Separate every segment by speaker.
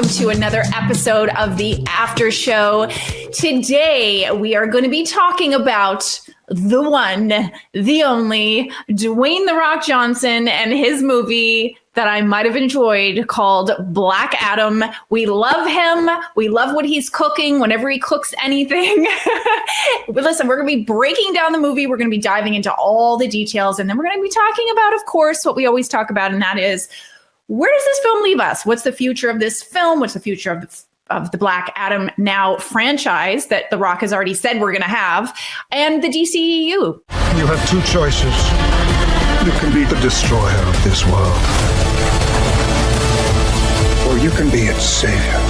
Speaker 1: welcome to another episode of the Aftershow. Today, we are going to be talking about the one, the only, Dwayne "The Rock" Johnson and his movie that I might have enjoyed called Black Adam. We love him. We love what he's cooking whenever he cooks anything. But listen, we're going to be breaking down the movie. We're going to be diving into all the details. And then we're going to be talking about, of course, what we always talk about, and that is, where does this film leave us? What's the future of this film? What's the future of the Black Adam now franchise that The Rock has already said we're going to have, and the DCEU?
Speaker 2: You have two choices. You can be the destroyer of this world, or you can be its savior.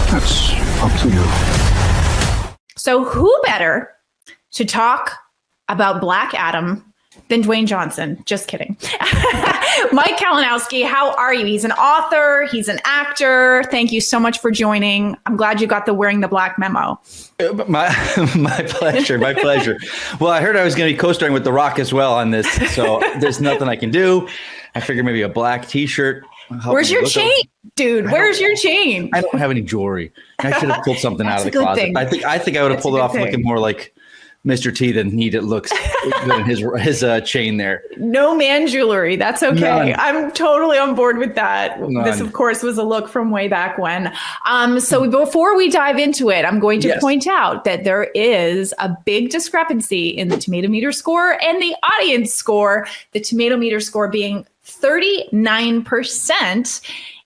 Speaker 2: That's up to you.
Speaker 1: So who better to talk about Black Adam than Dwayne Johnson? Just kidding. Mike Kalinowski, how are you? He's an author. He's an actor. Thank you so much for joining. I'm glad you got the wearing the black memo.
Speaker 3: My pleasure. My pleasure. Well, I heard I was going to be co-starring with The Rock as well on this, so there's nothing I can do. I figured maybe a black T-shirt.
Speaker 1: Where's your chain, dude? Where's your chain?
Speaker 3: I don't have any jewelry. I should have pulled something out of the closet. Thing. I think I would have pulled it off looking more like Mr. T than he looks in his chain there. No
Speaker 1: man jewelry. That's okay. None. I'm totally on board with that.
Speaker 3: None.
Speaker 1: This, of course, was a look from way back when. So before we dive into it, I'm going to point out that there is a big discrepancy in the tomato meter score and the audience score. The tomato meter score being 39%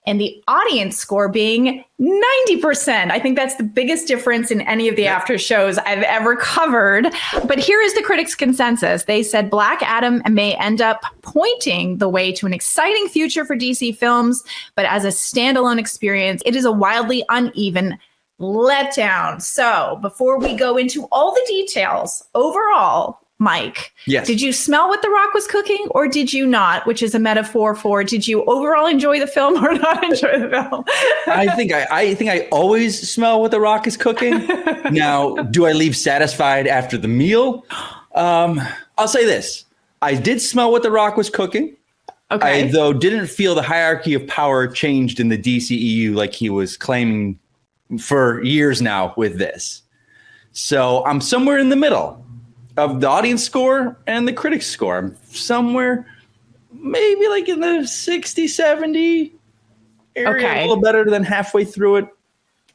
Speaker 1: and the audience score being 90%. I think that's the biggest difference in any of the after shows I've ever covered. But here is the critics' consensus. They said Black Adam may end up pointing the way to an exciting future for DC films, but as a standalone experience, it is a wildly uneven letdown. So before we go into all the details, overall, Mike,
Speaker 3: yes.
Speaker 1: Did you smell what The Rock was cooking or did you not? Which is a metaphor for, did you overall enjoy the film or not enjoy the film?
Speaker 3: I think I always smell what The Rock is cooking. Now, do I leave satisfied after the meal? I'll say this. I did smell what The Rock was cooking.
Speaker 1: Okay.
Speaker 3: I, though, didn't feel the hierarchy of power changed in the DCEU like he was claiming for years now with this. So I'm somewhere in the middle of the audience score and the critics score. I'm somewhere maybe like in the 60, 70 area, a little better than halfway through it.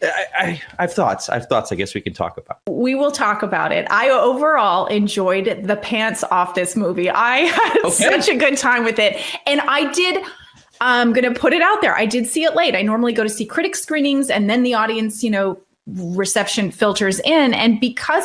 Speaker 3: I have thoughts. I guess we can talk about.
Speaker 1: We will talk about it. I overall enjoyed the pants off this movie. I had such a good time with it. And I'm going to put it out there. I did see it late. I normally go to see critic screenings and then the audience, reception filters in. And because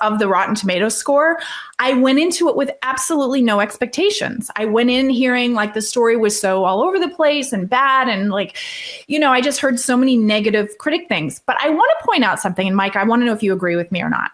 Speaker 1: of the Rotten Tomatoes score, I went into it with absolutely no expectations. I went in hearing like the story was so all over the place and bad. And I just heard so many negative critic things. But I want to point out something. And Mike, I want to know if you agree with me or not.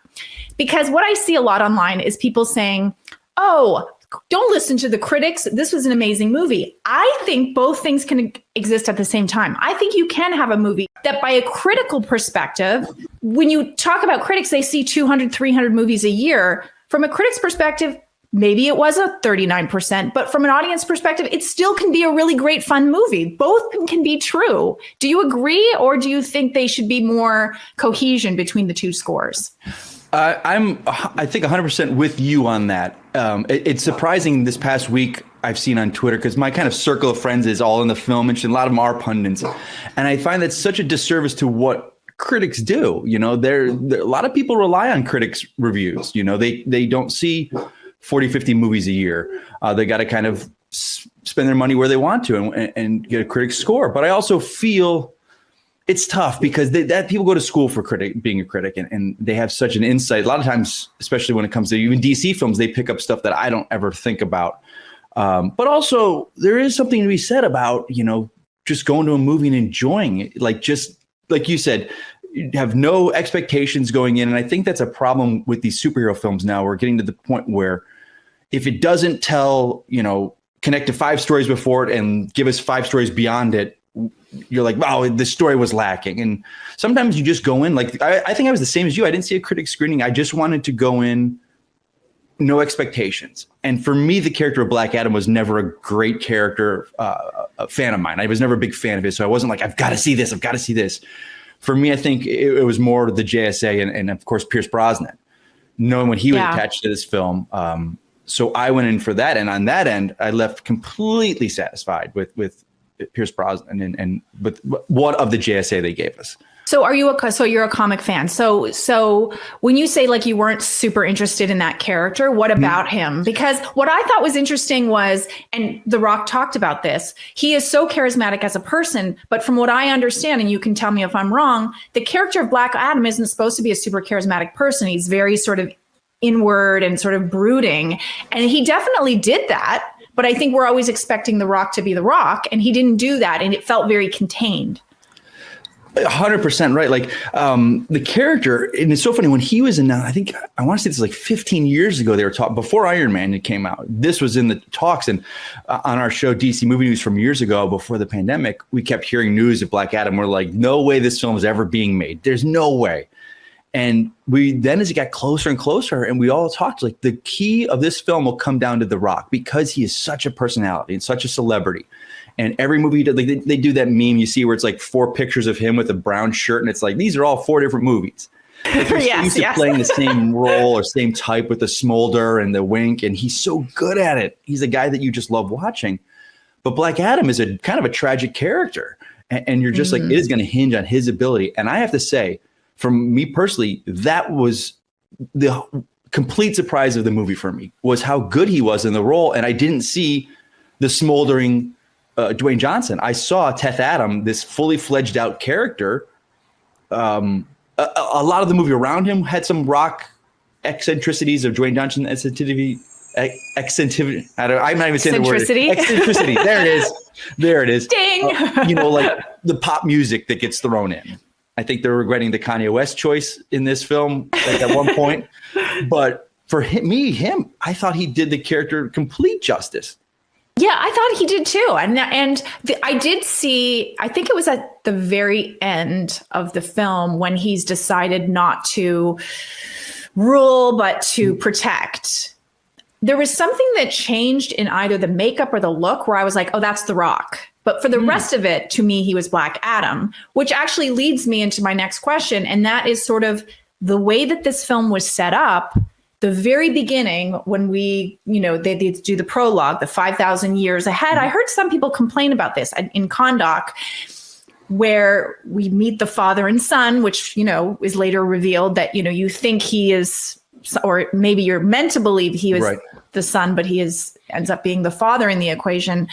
Speaker 1: Because what I see a lot online is people saying, oh, don't listen to the critics. This was an amazing movie. I think both things can exist at the same time. I think you can have a movie that by a critical perspective, when you talk about critics, they see 200, 300 movies a year. From a critic's perspective, maybe it was a 39%, but from an audience perspective, it still can be a really great, fun movie. Both can be true. Do you agree? Or do you think they should be more cohesion between the two scores?
Speaker 3: I think 100% with you on that. It's surprising this past week I've seen on Twitter because my kind of circle of friends is all in the film industry. A lot of them are pundits. And I find that such a disservice to what critics do. A lot of people rely on critics' reviews. They don't see 40, 50 movies a year. They got to kind of spend their money where they want to and get a critic score. But I also feel it's tough because that people go to school for being a critic and they have such an insight. A lot of times, especially when it comes to even DC films, they pick up stuff that I don't ever think about. But also there is something to be said about, just going to a movie and enjoying it. Just like you said, you have no expectations going in. And I think that's a problem with these superhero films now. We're getting to the point where if it doesn't connect to 5 stories before it and give us 5 stories beyond it, you're like, wow, the story was lacking. And sometimes you just go in I think I was the same as you. I didn't see a critic screening. I just wanted to go in no expectations. And for me, the character of Black Adam was never a great character, a fan of mine. I was never a big fan of it. So I wasn't like, I've got to see this. I've got to see this. For me, I think it was more the JSA and of course, Pierce Brosnan, knowing what he was attached to this film. So I went in for that. And on that end, I left completely satisfied with Pierce Brosnan and with what of the JSA they gave us.
Speaker 1: So you're a comic fan. So when you say like you weren't super interested in that character, what about him? Because what I thought was interesting was, and The Rock talked about this, he is so charismatic as a person, but from what I understand, and you can tell me if I'm wrong, the character of Black Adam isn't supposed to be a super charismatic person. He's very sort of inward and sort of brooding. And he definitely did that. But I think we're always expecting The Rock to be The Rock, and he didn't do that. And it felt very contained.
Speaker 3: 100% right. Like the character, and it's so funny when he was in, I think I want to say this is like 15 years ago, they were talking before Iron Man came out. This was in the talks, and on our show, DC Movie News from years ago, before the pandemic, we kept hearing news of Black Adam. We're like, no way this film is ever being made. There's no way. And then as it got closer and closer, and we all talked, like the key of this film will come down to The Rock, because he is such a personality and such a celebrity. And every movie he did, like they do that meme you see where it's like 4 pictures of him with a brown shirt, and it's like these are all 4 different movies. Like he's used to playing the same role or same type with the smolder and the wink, and he's so good at it. He's a guy that you just love watching. But Black Adam is a kind of a tragic character, and you're just like, it is going to hinge on his ability. And I have to say, from me personally, that was the complete surprise of the movie for me, was how good he was in the role, and I didn't see the smoldering Dwayne Johnson. I saw Teth Adam, this fully fledged out character. A lot of the movie around him had some Rock eccentricities of Dwayne Johnson eccentricity. I'm not even saying the word. Eccentricity. There it is.
Speaker 1: Ding.
Speaker 3: Like the pop music that gets thrown in. I think they're regretting the Kanye West choice in this film at one point. But for him, I thought he did the character complete justice.
Speaker 1: Yeah, I thought he did too. I did see, I think it was at the very end of the film when he's decided not to rule, but to protect. There was something that changed in either the makeup or the look where I was like, oh, that's The Rock. But for the rest of it, to me, he was Black Adam, which actually leads me into my next question. And that is sort of the way that this film was set up. The very beginning, when they do the prologue, the 5,000 years ahead, I heard some people complain about this in Kondak, where we meet the father and son, which, is later revealed that, you think he is, or maybe you're meant to believe he was the son, but he ends up being the father in the equation.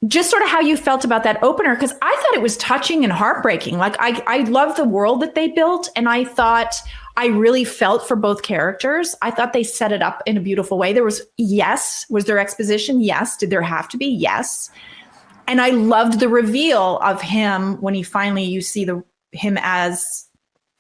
Speaker 1: Just sort of how you felt about that opener, because I thought it was touching and heartbreaking. Like I love the world that they built, and I thought I really felt for both characters. I thought they set it up in a beautiful way. Was there exposition? Yes. Did there have to be? Yes. And I loved the reveal of him when you see him as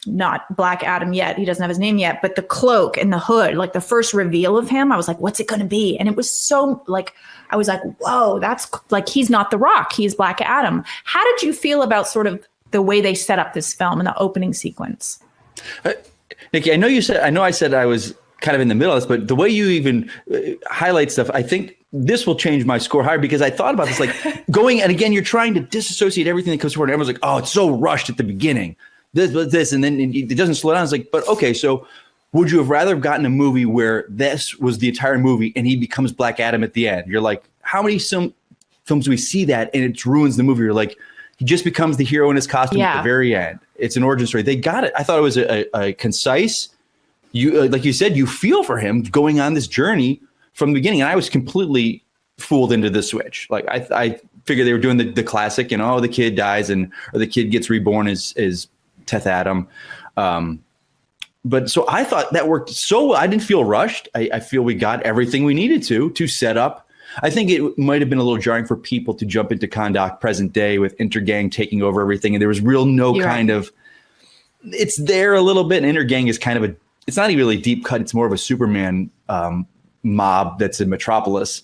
Speaker 1: not Black Adam yet. He doesn't have his name yet, but the cloak and the hood, like the first reveal of him, I was like, what's it going to be? And it was so like, I was like, whoa, that's like, he's not The Rock. He's Black Adam. How did you feel about sort of the way they set up this film in the opening sequence?
Speaker 3: Nikki, I know I said I was kind of in the middle of this, but the way you even highlight stuff, I think this will change my score higher, because I thought about this, like going, and again, you're trying to disassociate everything that comes forward. And everyone's like, oh, it's so rushed at the beginning. This, and then it doesn't slow down. It's like, but okay, so would you have rather gotten a movie where this was the entire movie and he becomes Black Adam at the end? You're like, how many films do we see that and it ruins the movie? You're like, he just becomes the hero in his costume at the very end. It's an origin story. They got it. I thought it was a concise. Like you said, you feel for him going on this journey from the beginning. And I was completely fooled into the switch. Like I figured they were doing the classic, the kid dies or the kid gets reborn as Teth Adam. But so I thought that worked so well. I didn't feel rushed. I feel we got everything we needed to set up. I think it might have been a little jarring for people to jump into Kondak present day with Intergang taking over everything. And there was it's there a little bit. And Intergang is kind of it's not even really deep cut. It's more of a Superman mob that's in Metropolis.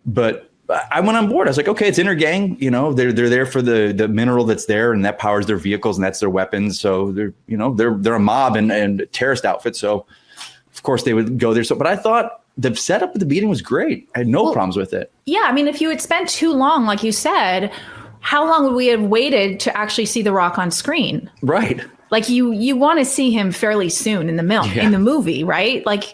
Speaker 3: But I went on board. I was like, okay, it's Intergang. They're there for the mineral that's there, and that powers their vehicles and that's their weapons. So they're a mob and terrorist outfit. So of course they would go there. So, but I thought the setup at the beginning was great. I had no problems with it.
Speaker 1: Yeah, I mean, if you had spent too long, like you said, how long would we have waited to actually see The Rock on screen?
Speaker 3: Right.
Speaker 1: Like you want to see him fairly soon in the movie, right? Like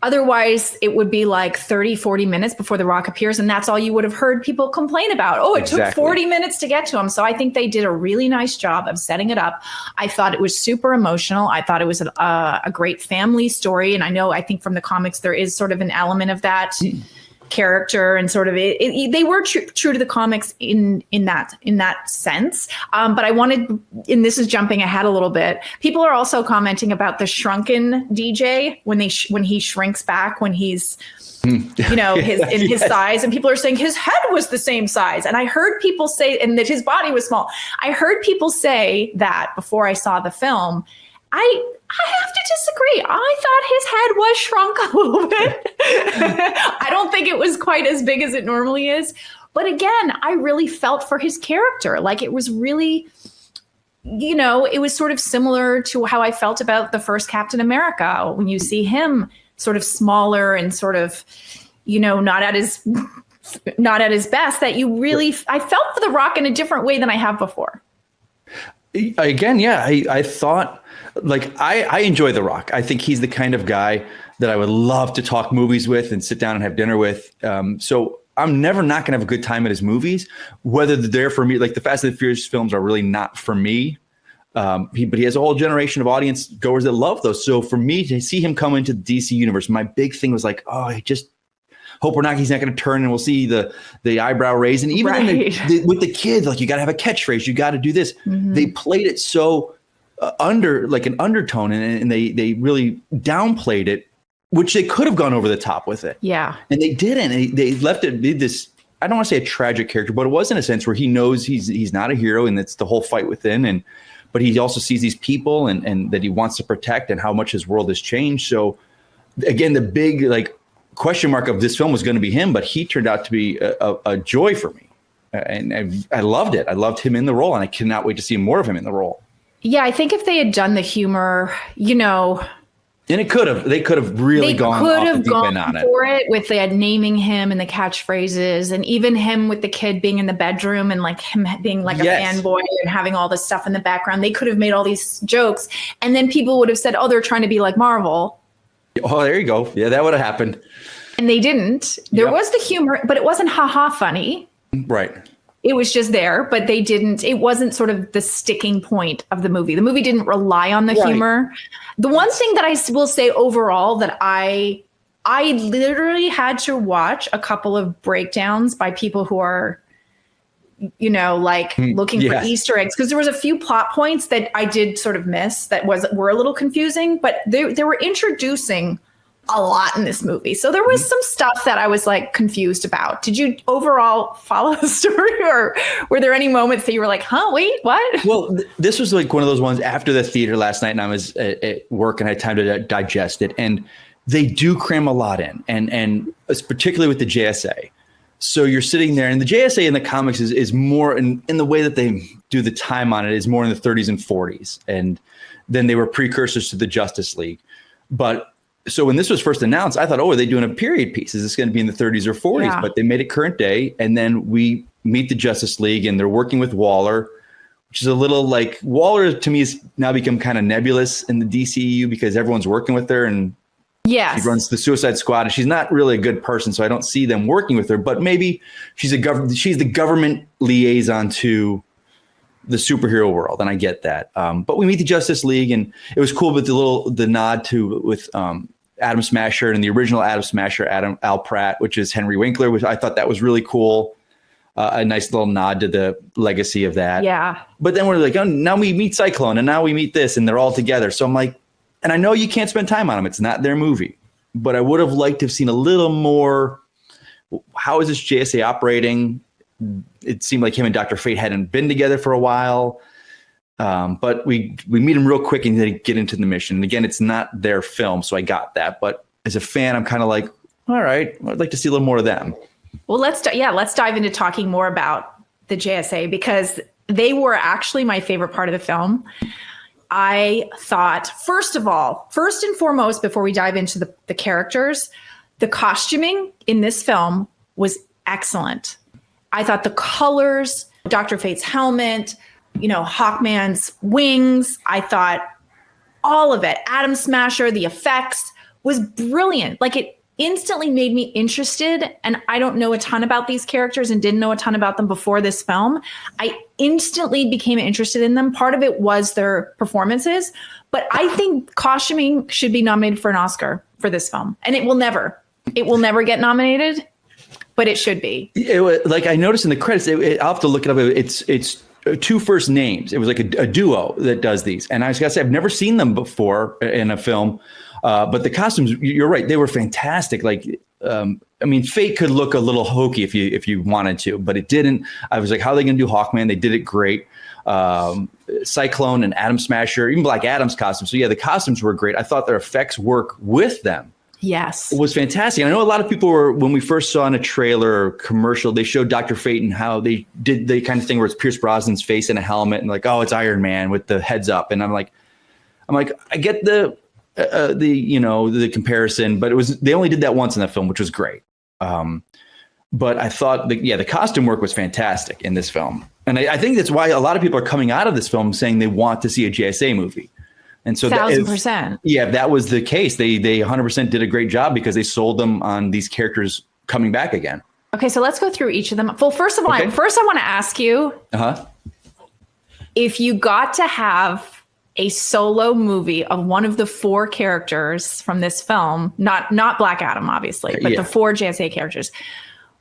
Speaker 1: otherwise it would be like 30, 40 minutes before The Rock appears. And that's all you would have heard people complain about. Oh, it took 40 minutes to get to him. So I think they did a really nice job of setting it up. I thought it was super emotional. I thought it was a great family story. And I think from the comics, there is sort of an element of that character and sort of they were true to the comics in that sense. But I wanted, and this is jumping ahead a little bit. People are also commenting about the shrunken DJ when he shrinks back when he's his size, and people are saying his head was the same size. And I heard people say, and that his body was small. I heard people say that before I saw the film. I have to disagree. I thought his head was shrunk a little bit. I don't think it was quite as big as it normally is. But again, I really felt for his character. Like it was really, it was sort of similar to how I felt about the first Captain America. When you see him sort of smaller and sort of, not at his best, that you really, I felt for The Rock in a different way than I have before.
Speaker 3: Again, yeah, I thought, like, I enjoy The Rock. I think he's the kind of guy that I would love to talk movies with and sit down and have dinner with. So I'm never not going to have a good time at his movies, whether they're for me. Like the Fast and the Furious films are really not for me. But he has a whole generation of audience goers that love those. So for me to see him come into the DC universe, my big thing was like, oh, I just hope he's not going to turn and we'll see the eyebrow raise. And even with the kids, like you got to have a catchphrase, you got to do this. They played it so under like an undertone, and they really downplayed it, which they could have gone over the top with it. Yeah. And they didn't. They left it this, I don't want to say a tragic character, but it was in a sense where he knows he's not a hero, and it's the whole fight within. But he also sees these people and that he wants to protect, and how much his world has changed. So again, the big question mark of this film was going to be him, but he turned out to be a joy for me. And I loved it. I loved him in the role, and I cannot wait to see more of him in the role. Yeah, I think if they had done the humor, and they could have really gone off the deep end on it for it, with the naming him and the catchphrases, and even him with the kid being in the bedroom and like him being like a fanboy and having all this stuff in the background. They could have made all these jokes, and then people would have said, "Oh, they're trying to be like Marvel." Oh, there you go. Yeah, that would have happened. And they didn't. There was the humor, but it wasn't haha funny. Right. It was just there, but they didn't. It wasn't sort of the sticking point of the movie. The movie didn't rely on the humor. The one thing that I will say overall that I literally had to watch a couple of breakdowns by people who are, looking for Easter eggs, because there was a few plot points that I did sort of miss that were a little confusing, but they were introducing a lot in this movie. So there was some stuff that I was like confused about. Did you overall follow the story, or were there any moments that you were like, huh, wait, what? Well, this was like one of those ones after the theater last night, and I was at work and I had time to digest it. And they do cram a lot in, and it's particularly with the JSA. So you're sitting there, and the JSA in the comics is more in the way that they do the time on it is more in the 30s and 40s. And then they were precursors to the Justice League. But so when this was first announced, I thought, oh, are they doing a period piece? Is this going to be in the 30s or 40s? Yeah. But they made it current day. And then we meet the Justice League, and they're working with Waller, which is a little like Waller to me has now become kind of nebulous in the DCEU because everyone's working with her, and she runs the Suicide Squad, and she's not really a good person. So I don't see them working with her, but maybe she's the government liaison to the superhero world. And I get that. But we meet the Justice League, and it was cool with the nod with Atom Smasher, and the original Atom Smasher, Al Pratt, which is Henry Winkler, which I thought that was really cool. A nice little nod to the legacy of that. Yeah. But then we're like, oh, now we meet Cyclone, and now we meet this, and they're all together. So I'm like, and I know you can't spend time on them. It's not their movie, but I would have liked to have seen a little more. How is this JSA operating? It seemed like him and Dr. Fate hadn't been together for a while. But we meet them real quick and they get into the mission. And again, it's not their film, so I got that. But as a fan, I'm kind of like, all right, I'd like to see a little more of them. Well, let's dive into talking more about the JSA, because they were actually my favorite part of the film.
Speaker 1: I thought, first and foremost, before we dive into the characters, the costuming in this film was excellent. I thought the colors, Dr. Fate's helmet, Hawkman's wings, I thought all of it, Atom Smasher, the effects was brilliant. Like, it instantly made me interested. And I don't know a ton about these characters and didn't know a ton about them before this film. I instantly became interested in them. Part of it was their performances, but I think costuming should be nominated for an Oscar for this film. And it will never get nominated, but it should be.
Speaker 3: Like, I noticed in the credits, I'll have to look it up. It's two first names. It was like a duo that does these. And I was going to say, I've never seen them before in a film. But the costumes, you're right, they were fantastic. Like, Fate could look a little hokey if you wanted to, but it didn't. I was like, how are they going to do Hawkman? They did it great. Cyclone and Atom Smasher, even Black Adam's costume. So yeah, the costumes were great. I thought their effects work with them.
Speaker 1: Yes.
Speaker 3: It was fantastic. I know a lot of people were, when we first saw in a trailer or commercial, they showed Dr. Fate and how they did the kind of thing where it's Pierce Brosnan's face in a helmet and like, oh, it's Iron Man with the heads up. And I'm like, I get the comparison, but they only did that once in the film, which was great. But I thought the costume work was fantastic in this film. And I think that's why a lot of people are coming out of this film saying they want to see a JSA movie. And so
Speaker 1: 1,000%.
Speaker 3: If that was the case, they 100% did a great job because they sold them on these characters coming back again.
Speaker 1: Okay, so let's go through each of them. Well, first of all, I want to ask you, if you got to have a solo movie of one of the four characters from this film, not Black Adam, obviously, but the four JSA characters,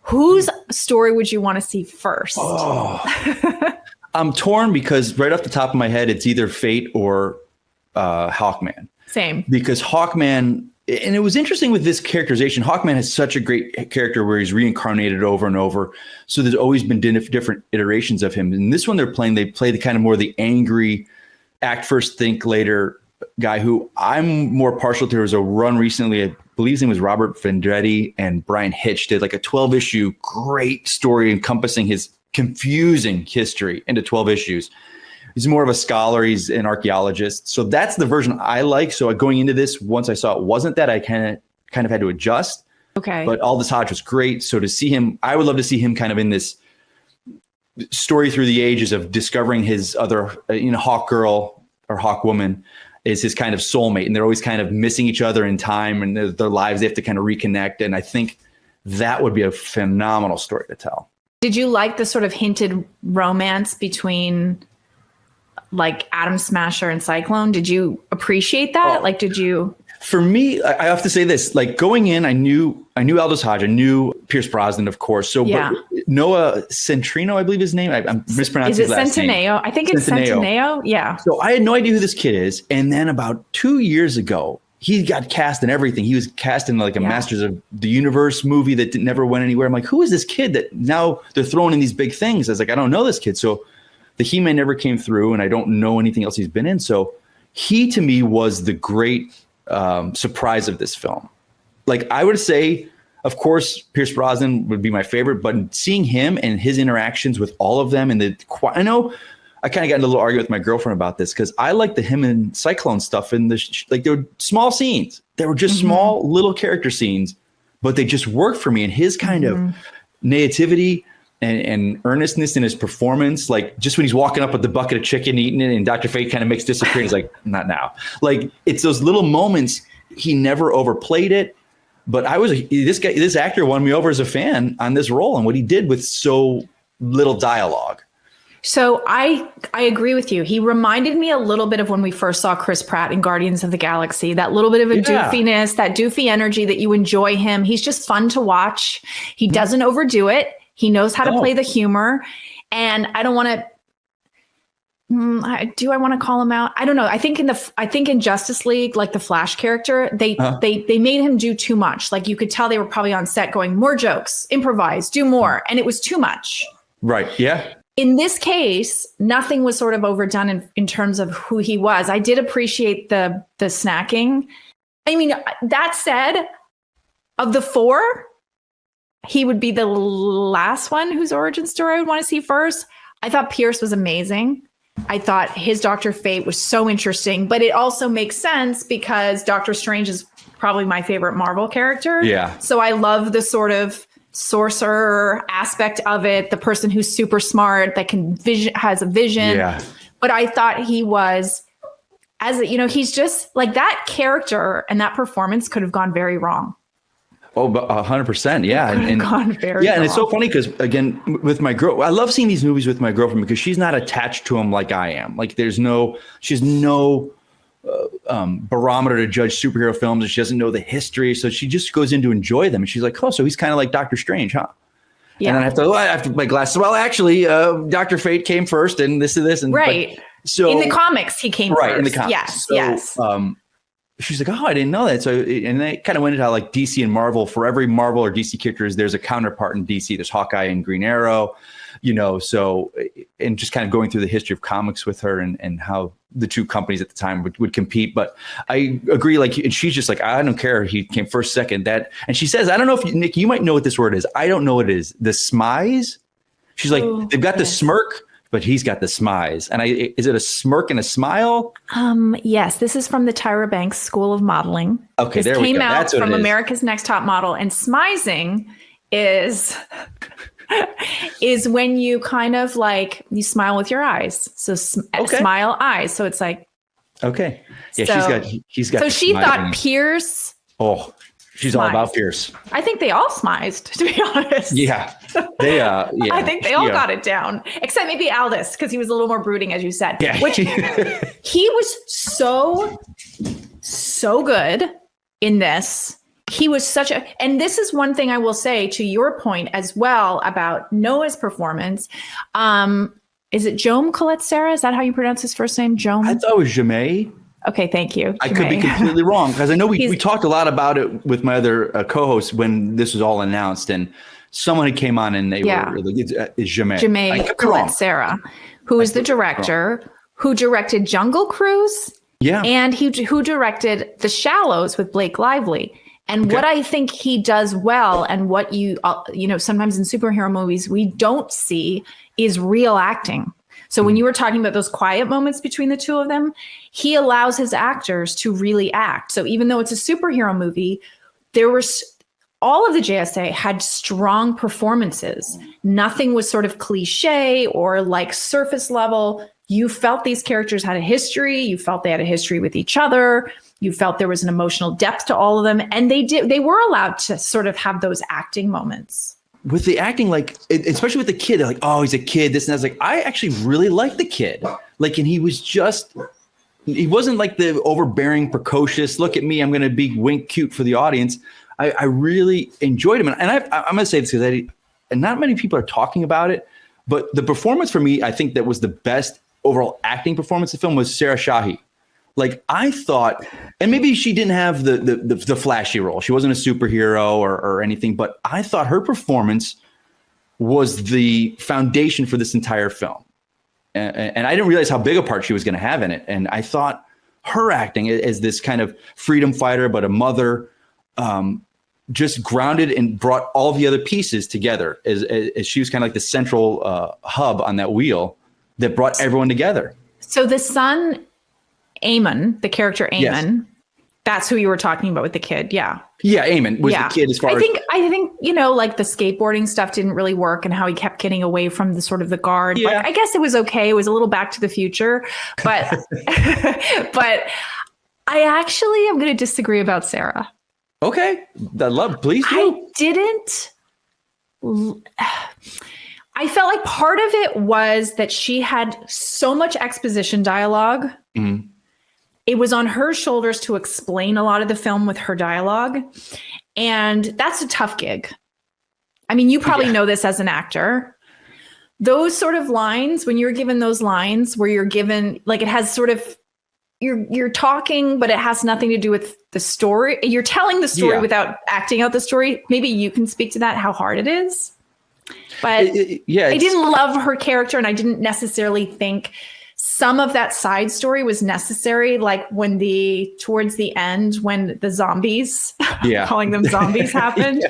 Speaker 1: whose story would you want to see first?
Speaker 3: I'm torn because right off the top of my head, it's either Fate or Hawkman.
Speaker 1: Same. Because
Speaker 3: Hawkman, and it was interesting with this characterization, Hawkman has such a great character where he's reincarnated over and over. So there's always been different iterations of him. In this one they play the kind of more the angry, act first, think later guy who I'm more partial to. There was a run recently, I believe his name was Robert Vendretti, and Brian Hitch did like a 12-issue great story encompassing his confusing history into 12 issues. He's more of a scholar. He's an archaeologist. So that's the version I like. So going into this, once I saw it wasn't that, I kind of had to adjust.
Speaker 1: Okay.
Speaker 3: But Aldous Hodge was great. So to see him, I would love to see him kind of in this story through the ages of discovering his other, Hawk Girl or Hawk Woman is his kind of soulmate. And they're always kind of missing each other in time and their lives, they have to kind of reconnect. And I think that would be a phenomenal story to tell.
Speaker 1: Did you like the sort of hinted romance between like Atom Smasher and Cyclone? Did you appreciate that? For
Speaker 3: me, I have to say this, like going in, I knew Aldous Hodge, I knew Pierce Brosnan, of course. So but Noah Centineo, I believe his name. I'm mispronouncing his last name. Is it
Speaker 1: Centineo? I think it's Centineo. Yeah.
Speaker 3: So I had no idea who this kid is. And then about 2 years ago, he got cast in everything. He was cast in like a Masters of the Universe movie that never went anywhere. I'm like, who is this kid that now they're throwing in these big things? I was like, I don't know this kid. So the He-Man never came through, and I don't know anything else he's been in. So he, to me, was the great surprise of this film. Like, I would say, of course, Pierce Brosnan would be my favorite, but seeing him and his interactions with all of them, and I know I kind of got into a little argument with my girlfriend about this because I like the him and Cyclone stuff in like they were small scenes. They were just small little character scenes, but they just worked for me. And his kind of naivety and earnestness in his performance, like just when he's walking up with the bucket of chicken, eating it, and Dr. Fate kind of makes disappear. He's like, not now. Like, it's those little moments. He never overplayed it. But this actor won me over as a fan on this role and what he did with so little dialogue.
Speaker 1: So I agree with you. He reminded me a little bit of when we first saw Chris Pratt in Guardians of the Galaxy, that little bit of a doofiness, that doofy energy that you enjoy him. He's just fun to watch. He doesn't overdo it. He knows how to play the humor. And I don't want to, do I want to call him out? I don't know. I think in Justice League, like the Flash character, they made him do too much. Like you could tell they were probably on set going, more jokes, improvise, do more. And it was too much.
Speaker 3: Right. Yeah.
Speaker 1: In this case, nothing was sort of overdone in terms of who he was. I did appreciate the snacking. I mean, that said, of the four, he would be the last one whose origin story I would want to see first. I thought Pierce was amazing. I thought his Dr. Fate was so interesting, but it also makes sense because Doctor Strange is probably my favorite Marvel character.
Speaker 3: Yeah.
Speaker 1: So I love the sort of sorcerer aspect of it, the person who's super smart that has a vision.
Speaker 3: Yeah.
Speaker 1: But I thought he was, he's just like that character, and that performance could have gone very wrong.
Speaker 3: Oh, but 100%. Yeah.
Speaker 1: And gone very
Speaker 3: and
Speaker 1: wrong.
Speaker 3: it's so funny because, again, with my girl, I love seeing these movies with my girlfriend because she's not attached to them like I am. Like she's no barometer to judge superhero films, and she doesn't know the history. So she just goes in to enjoy them. And she's like, oh, so he's kind of like Doctor Strange, huh? Yeah. And then I have to my glasses. Well, actually, Dr. Fate came first and this and this. And
Speaker 1: right.
Speaker 3: So
Speaker 1: in the comics, he came
Speaker 3: right,
Speaker 1: first.
Speaker 3: In the comics.
Speaker 1: Yes.
Speaker 3: So,
Speaker 1: yes.
Speaker 3: She's like, oh, I didn't know that. So, and they kind of went into how like DC and Marvel, for every Marvel or DC characters, there's a counterpart in DC. There's Hawkeye and Green Arrow, so, and just kind of going through the history of comics with her and how the two companies at the time would compete. But I agree, like, and she's just like, I don't care. He came first, second, that. And she says, I don't know if Nick, you might know what this word is. I don't know what it is. The smize. She's like, they've got the smirk, but he's got the smize. And is it a smirk and a smile?
Speaker 1: Yes, this is from the Tyra Banks School of Modeling.
Speaker 3: Okay,
Speaker 1: this
Speaker 3: there we go.
Speaker 1: Came out
Speaker 3: That's what
Speaker 1: from
Speaker 3: it is.
Speaker 1: America's Next Top Model, and smizing is is when you kind of like you smile with your eyes. So smile eyes. So it's like
Speaker 3: okay, yeah. He's got.
Speaker 1: So she thought Pierce.
Speaker 3: Oh, she's
Speaker 1: smized.
Speaker 3: all about Pierce.
Speaker 1: I think they all smized, to be honest.
Speaker 3: Yeah. They, yeah.
Speaker 1: I think they all got it down, except maybe Aldous, because he was a little more brooding, as you said.
Speaker 3: Yeah.
Speaker 1: Which he was so good in this. He was and this is one thing I will say to your point as well about Noah's performance. Is it Joam Collet-Serra? Is that how you pronounce his first name? Joam?
Speaker 3: I thought it was Jamae.
Speaker 1: Okay, thank you.
Speaker 3: I could be completely wrong because I know we talked a lot about it with my other co-hosts when this was all announced, and someone had came on and they were like, it's Jamae.
Speaker 1: Jamae Collet-Serra, who is the director who directed Jungle Cruise.
Speaker 3: Yeah.
Speaker 1: And who directed The Shallows with Blake Lively. And what I think he does well, and what sometimes in superhero movies we don't see, is real acting. So when you were talking about those quiet moments between the two of them, he allows his actors to really act. So even though it's a superhero movie, all of the JSA had strong performances. Nothing was sort of cliche or like surface level. You felt these characters had a history. You felt they had a history with each other. You felt there was an emotional depth to all of them. And they were allowed to sort of have those acting moments.
Speaker 3: With the acting, like, especially with the kid, they're like, oh, he's a kid, this and that. I was like, I actually really like the kid. Like, and he wasn't like the overbearing, precocious, look at me, I'm going to be wink cute for the audience. I really enjoyed him. And I'm going to say this because and not many people are talking about it, but the performance for me, I think that was the best overall acting performance of the film was Sarah Shahi. Like, I thought, and maybe she didn't have the flashy role. She wasn't a superhero or anything, but I thought her performance was the foundation for this entire film. And I didn't realize how big a part she was going to have in it. And I thought her acting as this kind of freedom fighter, but a mother, just grounded and brought all the other pieces together as she was kind of like the central hub on that wheel that brought everyone together. So
Speaker 1: the son, Eamon, the character Eamon, yes. That's who you were talking about with the kid. Yeah. Yeah. Eamon was the kid as far as. I think, like the skateboarding stuff didn't really work and how he kept getting away from the sort of the guard. Yeah. Like, I guess it was okay. It was a little Back to the Future, but, but I actually am going to disagree about Sarah. Okay. Please do. I felt like part of it was that she had so much exposition dialogue. Mm-hmm. It was on her shoulders to explain a lot of the film with her dialogue. And that's a tough gig. I mean, you probably know this as an actor. Those sort of lines, when you're given those lines where you're given, like, it has sort of, you're talking, but it has nothing to do with the story. You're telling the story without acting out the story. Maybe you can speak to that, how hard it is. But I didn't love her character, and I didn't necessarily think some of that side story was necessary. Like towards the end, when the zombies, calling them zombies, happened,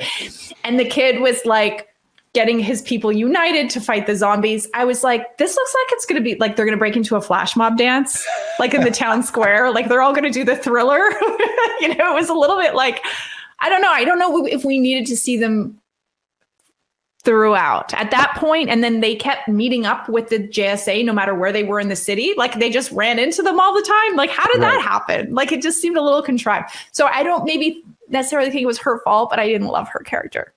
Speaker 1: and the kid was like getting his people united to fight the zombies. I was like, this looks like it's going to be like they're going to break into a flash mob dance, like in the town square. Like they're all going to do the Thriller. It was a little bit like, I don't know. I don't know if we needed to see them throughout at that point. And then they kept meeting up with the JSA no matter where they were in the city. Like they just ran into them all the time. Like, how did that happen? Like, it just seemed a little contrived. So I don't maybe necessarily think it was her fault, but I didn't love her character.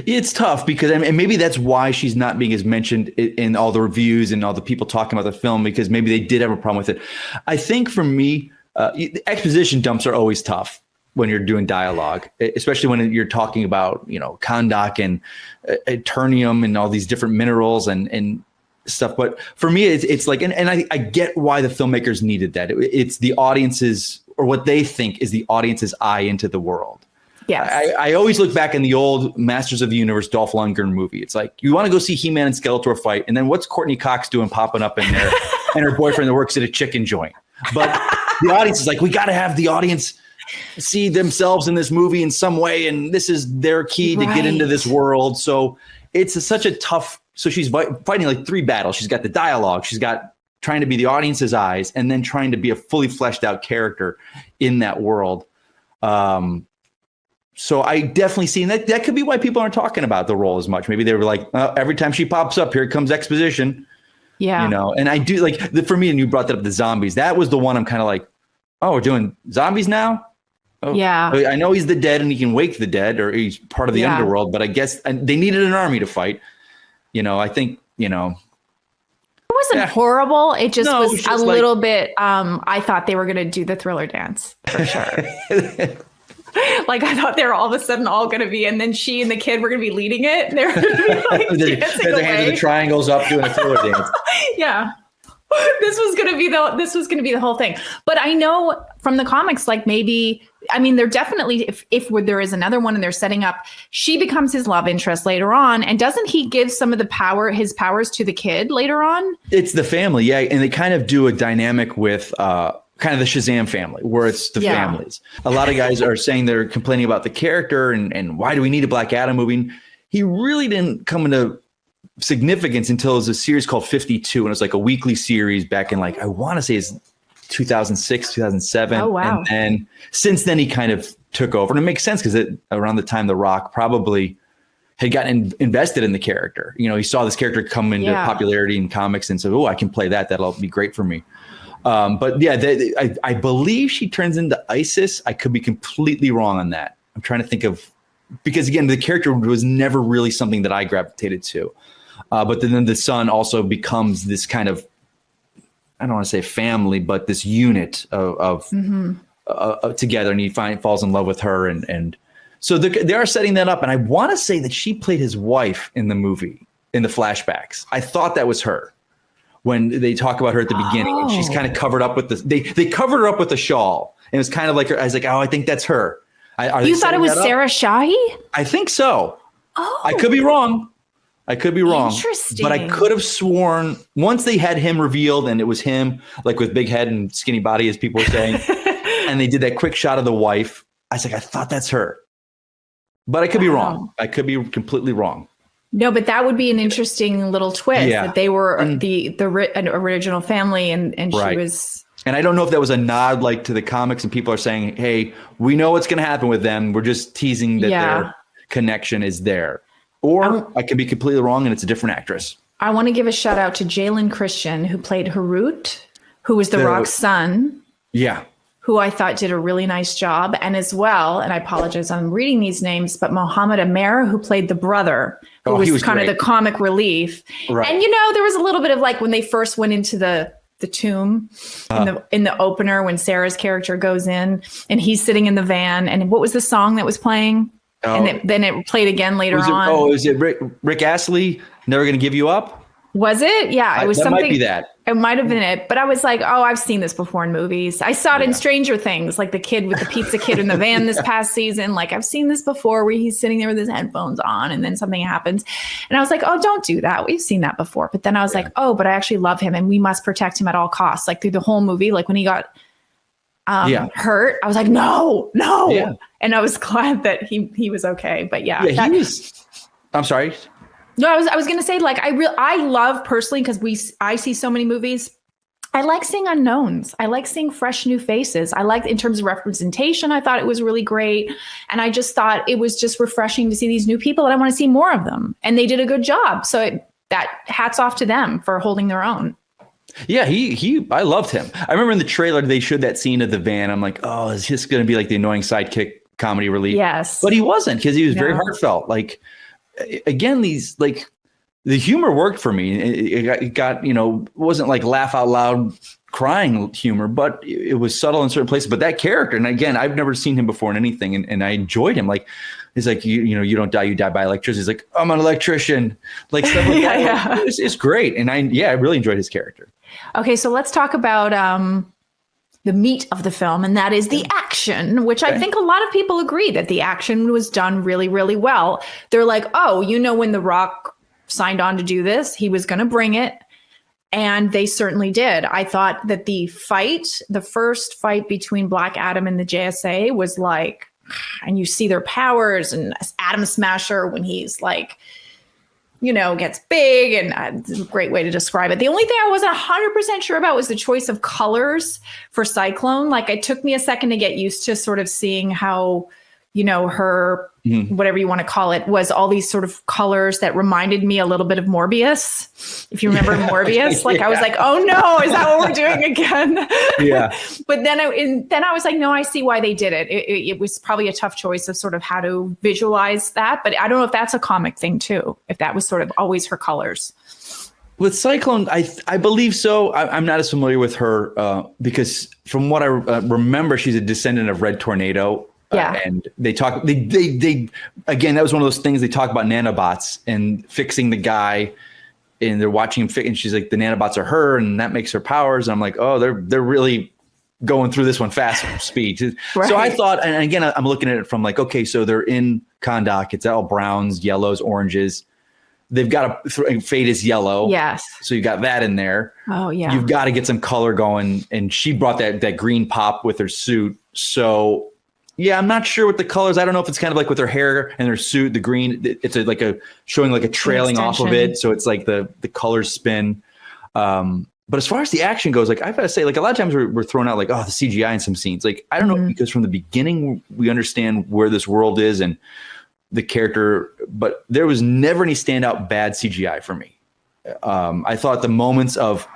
Speaker 3: It's tough because, and maybe that's why she's not being as mentioned in all the reviews and all the people talking about the film, because maybe they did have a problem with it. I think for me, exposition dumps are always tough when you're doing dialogue, especially when you're talking about, Kondak and Eternium and all these different minerals and stuff. But for me, it's like, and I get why the filmmakers needed that. It's the audience's, or what they think is the audience's eye into the world.
Speaker 1: Yes.
Speaker 3: I always look back in the old Masters of the Universe Dolph Lundgren movie. It's like, you want to go see He-Man and Skeletor fight, and then what's Courtney Cox doing popping up in there and her boyfriend that works at a chicken joint? But the audience is like, we got to have the audience see themselves in this movie in some way, and this is their key to get into this world. So it's such a tough, so she's fighting like three battles. She's got the dialogue, she's got trying to be the audience's eyes, and then trying to be a fully fleshed out character in that world. So I definitely see, and that could be why people aren't talking about the role as much. Maybe they were like, every time she pops up, here comes exposition.
Speaker 1: Yeah.
Speaker 3: And I do like, for me, and you brought that up, the zombies, that was the one I'm kind of like, oh, we're doing zombies now? Oh,
Speaker 1: yeah.
Speaker 3: I know he's the dead and he can wake the dead, or he's part of the underworld, but I guess they needed an army to fight. I think, it
Speaker 1: wasn't horrible. It just was
Speaker 3: just
Speaker 1: a little bit, I thought they were going to do the Thriller dance for sure. Like, I thought they were all of a sudden all going to be, and then she and the kid were going to be leading it. And they were going to be like dancing
Speaker 3: their hands in the triangles up doing a Thriller dance.
Speaker 1: Yeah. This was going to be the whole thing. But I know from the comics, like maybe, I mean, they're definitely, if there is another one and they're setting up, she becomes his love interest later on. And doesn't he give some of his powers to the kid later on? It's
Speaker 3: the family. Yeah. And they kind of do a dynamic with, kind of the Shazam family, where it's the families. A lot of guys are saying they're complaining about the character and why do we need a Black Adam movie? And he really didn't come into significance until it was a series called 52, and it was like a weekly series back in, like, I want to say it's 2006, 2007.
Speaker 1: Oh, wow.
Speaker 3: And then since then he kind of took over, and it makes sense because around the time The Rock probably had gotten invested in the character. He saw this character come into popularity in comics and said, oh, I can play that. That'll be great for me. But yeah, I believe she turns into Isis. I could be completely wrong on that. I'm trying to think of, because again, the character was never really something that I gravitated to. But then the son also becomes this kind of, I don't want to say family, but this unit of together, and he falls in love with her. And so they are setting that up. And I want to say that she played his wife in the movie, in the flashbacks. I thought that was her. When they talk about her at the beginning, and she's kind of covered up with they covered her up with a shawl, and it was kind of like her. I was like, oh, I think that's her.
Speaker 1: You thought it was Sarah Shahi?
Speaker 3: I think so.
Speaker 1: Oh,
Speaker 3: I could be wrong.
Speaker 1: Interesting.
Speaker 3: But I could have sworn once they had him revealed, and it was him, like with big head and skinny body, as people were saying, and they did that quick shot of the wife. I was like, I thought that's her, but I could be wrong. I could be completely wrong.
Speaker 1: No, but that would be an interesting little twist that they were the original family, and she was. And
Speaker 3: I don't know if that was a nod like to the comics, and people are saying, hey, we know what's going to happen with them. We're just teasing that their connection is there. Or I could be completely wrong and it's a different actress.
Speaker 1: I want to give a shout out to Jalen Christian, who played Harut, who was the Rock's son.
Speaker 3: Yeah.
Speaker 1: Who I thought did a really nice job. And as well, and I apologize, I'm reading these names, but Mohammed Amer, who played the brother, who was kind of the comic relief. Right. And, there was a little bit of like when they first went into the tomb in the opener, when Sarah's character goes in and he's sitting in the van. And what was the song that was playing? Oh. And then it played again later on.
Speaker 3: Was it Rick Astley, Never Gonna Give You Up?
Speaker 1: Was it? Yeah, it was something.
Speaker 3: Might be that.
Speaker 1: It might have been it. But I was like, oh, I've seen this before in movies. I saw it in Stranger Things, like the kid with the pizza kid in the van this past season. Like, I've seen this before, where he's sitting there with his headphones on and then something happens. And I was like, oh, don't do that. We've seen that before. But then I was like, oh, but I actually love him and we must protect him at all costs. Like through the whole movie, like when he got hurt, I was like, no. Yeah. And I was glad that he was okay. But he was. I'm sorry. No, I was gonna say, like, I love personally, because I see so many movies. I like seeing unknowns. I like seeing fresh new faces. I like, in terms of representation, I thought it was really great. And I just thought it was just refreshing to see these new people, and I want to see more of them. And they did a good job. So that hats off to them for holding their own.
Speaker 3: Yeah, I loved him. I remember in the trailer they showed that scene of the van. I'm like, oh, is this going to be like the annoying sidekick comedy relief?
Speaker 1: Yes.
Speaker 3: But he wasn't, because he was very heartfelt. Like, again, these, like, the humor worked for me. It got, wasn't like laugh out loud crying humor, but it was subtle in certain places. But that character, and again, I've never seen him before in anything, and I enjoyed him. Like, he's like, you don't die, you die by electricity. He's like, I'm an electrician. Like, stuff like that.
Speaker 1: Yeah.
Speaker 3: It's great. And I really enjoyed his character.
Speaker 1: Okay, so let's talk about the meat of the film, and that is the action, which I think a lot of people agree that the action was done really, really well. They're like, oh, when The Rock signed on to do this, he was going to bring it. And they certainly did. I thought that the first fight between Black Adam and the JSA was like, and you see their powers, and Atom Smasher, when he's like, gets big, and it's a great way to describe it. The only thing I wasn't 100% sure about was the choice of colors for Cyclone. Like, it took me a second to get used to sort of seeing how, her, whatever you want to call it, was all these sort of colors that reminded me a little bit of Morbius. If you remember Morbius, like, I was like, oh no, is that what we're doing again?
Speaker 3: Yeah.
Speaker 1: But then I was like, no, I see why they did it. It was probably a tough choice of sort of how to visualize that. But I don't know if that's a comic thing too, if that was sort of always her colors.
Speaker 3: With Cyclone, I believe so. I'm not as familiar with her because from what I remember, she's a descendant of Red Tornado.
Speaker 1: Yeah.
Speaker 3: And they again, that was one of those things they talk about nanobots and fixing the guy, and they're watching him and she's like, the nanobots are her, and that makes her powers. And I'm like, oh, they're really going through this one fast speed. Right. So I thought, and again, I'm looking at it from like, okay, so they're in Kahndaq. It's all browns, yellows, oranges. They've got fade is yellow.
Speaker 1: Yes.
Speaker 3: So you got that in there.
Speaker 1: Oh yeah.
Speaker 3: You've got to get some color going. And she brought that green pop with her suit. So yeah, I'm not sure what the colors. I don't know if it's kind of like with her hair and her suit, the green. It's showing like a trailing off of it, so it's like the colors spin. But as far as the action goes, like I've got to say, like a lot of times we're throwing out like, oh, the CGI in some scenes. Like I don't know, because from the beginning we understand where this world is and the character, but there was never any standout bad CGI for me. I thought the moments of,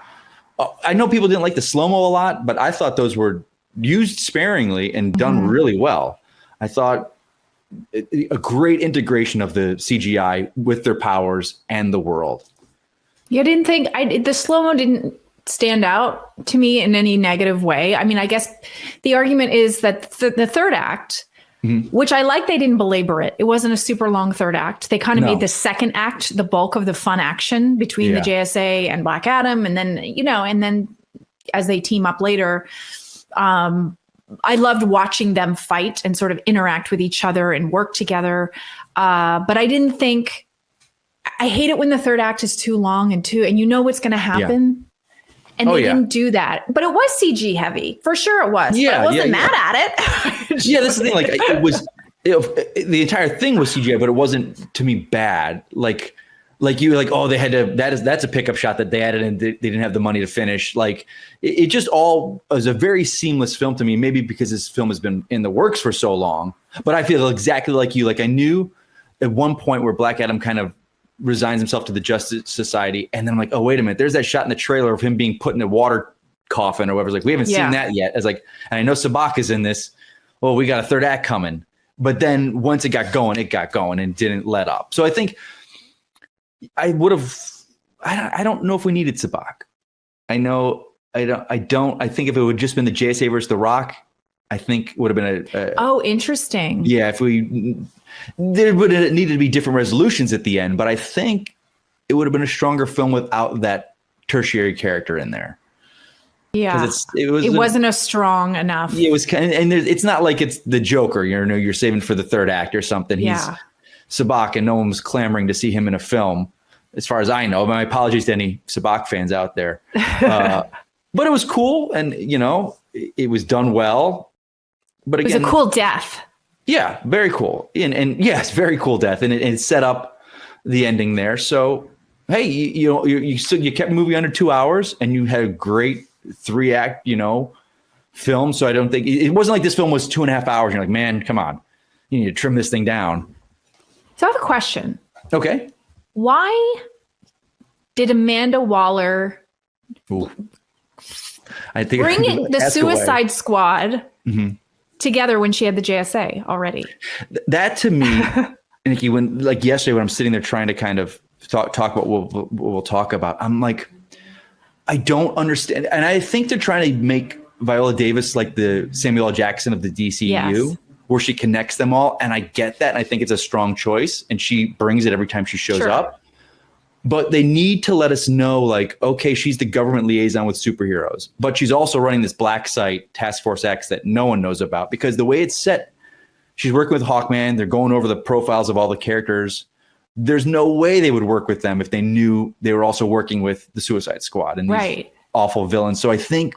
Speaker 3: I know people didn't like the slow-mo a lot, but I thought those were used sparingly and done really well. I thought a great integration of the CGI with their powers and the world.
Speaker 1: You didn't think the slow-mo didn't stand out to me in any negative way. I mean, I guess the argument is that the third act, which I like, they didn't belabor it. It wasn't a super long third act. They kind of made the second act the bulk of the fun action between the JSA and Black Adam. And then, and then as they team up later, I loved watching them fight and sort of interact with each other and work together. But I didn't think, I hate it when the third act is too long and what's going to happen. And they didn't do that. But it was CG heavy. For sure it was. Yeah, but I wasn't mad at it.
Speaker 3: Yeah, that's the thing. Like it was, the entire thing was CGI, but it wasn't to me bad. Like you were like, oh, they had to, that's a pickup shot that they added and they didn't have the money to finish. Like it just all was a very seamless film to me, maybe because this film has been in the works for so long. But I feel exactly like you. Like I knew at one point where Black Adam kind of resigns himself to the Justice Society. And then I'm like, oh, wait a minute. There's that shot in the trailer of him being put in a water coffin or whatever. It's like, we haven't seen that yet. It's like, and I know Sabak is in this. Well, we got a third act coming. But then once it got going and didn't let up. So I think I would have, I don't know if we needed Sabak. I think if it would just been the JSA versus The Rock, I think it would have been
Speaker 1: oh, interesting.
Speaker 3: Yeah. There would have needed to be different resolutions at the end, but I think it would have been a stronger film without that tertiary character in there.
Speaker 1: Yeah, it wasn't a strong enough.
Speaker 3: Yeah, it was kind of, and it's not like it's the Joker. You're saving for the third act or something. He's Sabak, and no one was clamoring to see him in a film, as far as I know. My apologies to any Sabak fans out there, but it was cool, and it was done well. But again,
Speaker 1: it was a cool death.
Speaker 3: Yeah, very cool. And yes, very cool death. And it set up the ending there. So, hey, you kept the movie under 2 hours, and you had a great 3-act, film. So I don't think it wasn't like this film was 2.5 hours. You're like, man, come on, you need to trim this thing down.
Speaker 1: So I have a question.
Speaker 3: Okay.
Speaker 1: Why did Amanda Waller
Speaker 3: I think
Speaker 1: bring the Suicide Squad together when she had the JSA already?
Speaker 3: That to me, Nikki, when like yesterday when I'm sitting there trying to kind of talk about what we'll talk about, I'm like, I don't understand. And I think they're trying to make Viola Davis like the Samuel L. Jackson of the DCU, where she connects them all. And I get that. And I think it's a strong choice. And she brings it every time she shows up. But they need to let us know, like, okay, she's the government liaison with superheroes, but she's also running this black site, Task Force X, that no one knows about, because the way it's set, she's working with Hawkman. They're going over the profiles of all the characters. There's no way they would work with them if they knew they were also working with the Suicide Squad and these awful villains. So I think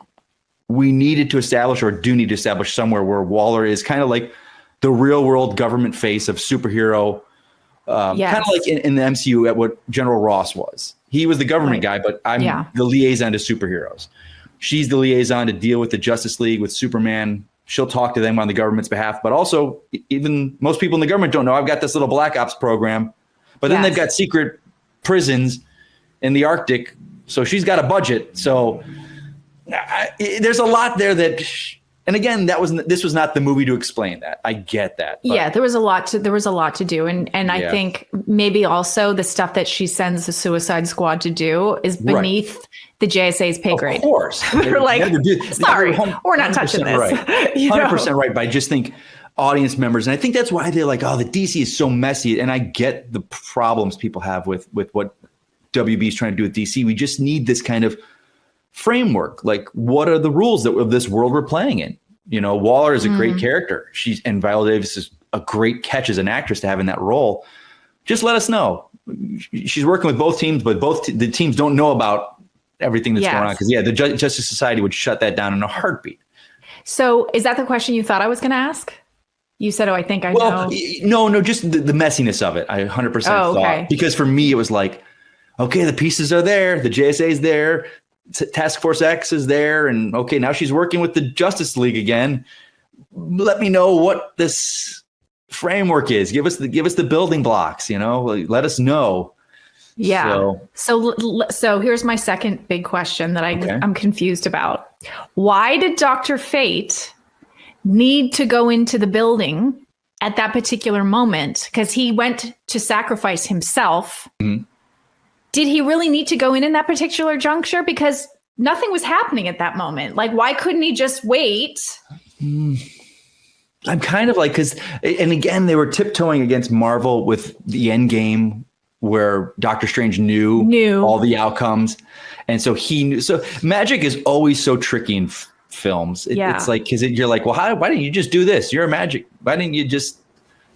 Speaker 3: we needed to establish, or do need to establish, somewhere where Waller is kind of like the real world government face of superhero. Kind of like in the MCU at what General Ross was. He was the government guy, but I'm the liaison to superheroes. She's the liaison to deal with the Justice League, with Superman. She'll talk to them on the government's behalf. But also, even most people in the government don't know, I've got this little Black Ops program. But then they've got secret prisons in the Arctic. So she's got a budget. So there's a lot there that... And again, this was not the movie to explain that. I get that.
Speaker 1: But. There was a lot to do. And I think maybe also the stuff that she sends the Suicide Squad to do is beneath the JSA's pay grade.
Speaker 3: Of course.
Speaker 1: They're like, sorry, we're not touching this.
Speaker 3: Right. 100% right. But I just think audience members, and I think that's why they're like, oh, the DC is so messy. And I get the problems people have with what WB is trying to do with DC. We just need this kind of framework. Like, what are the rules of this world we're playing in? Waller is a great character. And Viola Davis is a great catch as an actress to have in that role. Just let us know. She's working with both teams, but the teams don't know about everything that's going on. Because the Justice Society would shut that down in a heartbeat.
Speaker 1: So is that the question you thought I was going to ask? You said, I think I know.
Speaker 3: No, just the messiness of it. I 100% thought. Because for me, it was like, okay, the pieces are there. The JSA is there. Task Force X is there, and okay, now she's working with the Justice League again. Let me know what this framework is. Give us the building blocks. Let us know.
Speaker 1: Yeah. So here's my second big question that I'm confused about. Why did Dr. Fate need to go into the building at that particular moment? Because he went to sacrifice himself. Mm-hmm. Did he really need to go in that particular juncture? Because nothing was happening at that moment. Like, why couldn't he just wait?
Speaker 3: I'm kind of like, and again, they were tiptoeing against Marvel with the end game where Doctor Strange knew all the outcomes. And so he knew. So magic is always so tricky in films. It's like, because you're like, well, why didn't you just do this? You're a magic. Why didn't you just,